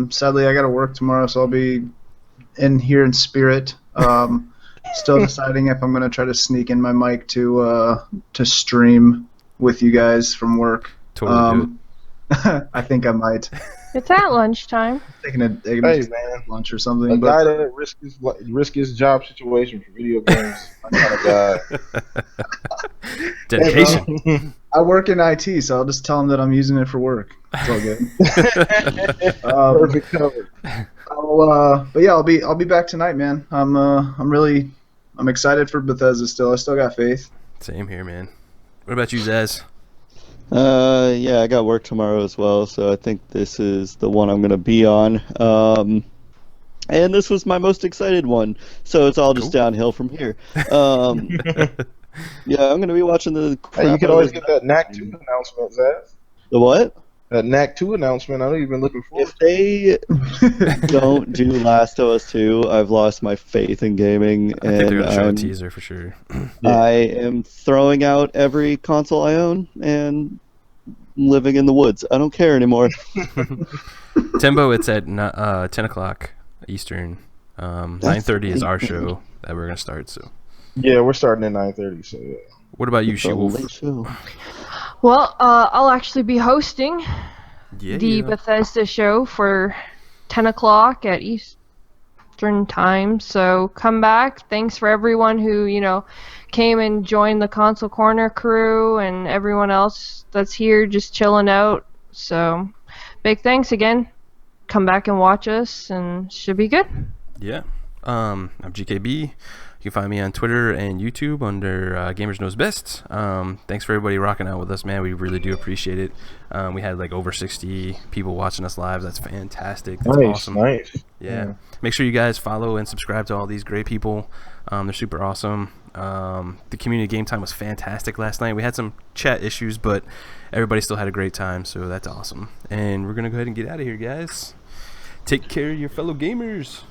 Sadly, I got to work tomorrow, so I'll be in here in spirit. Still deciding if I'm going to try to sneak in my mic to stream with you guys from work. Totally do it. I think I might. It's at lunchtime. Taking a lunch or something. A guy that risk his job situation for video games. That kind of guy. Dedication. Hey, I work in IT, so I'll just tell them that I'm using it for work. It's all good. Perfect cover. But yeah, I'll be back tonight, man. I'm excited for Bethesda still. I still got faith. Same here, man. What about you, Zazz? Yeah, I got work tomorrow as well, so I think this is the one I'm going to be on. And this was my most excited one, so it's all just downhill from here. Yeah, I'm going to be watching the... Hey, you can always get that NAC 2 announcement, Zaz. The what? That NAC 2 announcement. I know you've been looking forward to it. If they don't do Last of Us 2, I've lost my faith in gaming. I think they're going to show a teaser for sure. I am throwing out every console I own and living in the woods. I don't care anymore. Timbo, it's at 10 o'clock Eastern. 9:30 is our show that we're going to start. So. Yeah, we're starting at 9:30. So yeah. What about you, SheWolf? Well, I'll actually be hosting the Bethesda show for 10 o'clock at Eastern time. So come back. Thanks for everyone who, came and joined the Console Corner crew and everyone else that's here just chilling out. So big thanks again. Come back and watch us and should be good. Yeah. I'm GKB. You can find me on Twitter and YouTube under Gamers Knows Best. Thanks for everybody rocking out with us, man. We really do appreciate it. We had like over 60 people watching us live. That's fantastic. That's awesome. Nice. Yeah. Make sure you guys follow and subscribe to all these great people. They're super awesome. The community game time was fantastic last night. We had some chat issues, but everybody still had a great time, so that's awesome. And we're going to go ahead and get out of here, guys. Take care of your fellow gamers.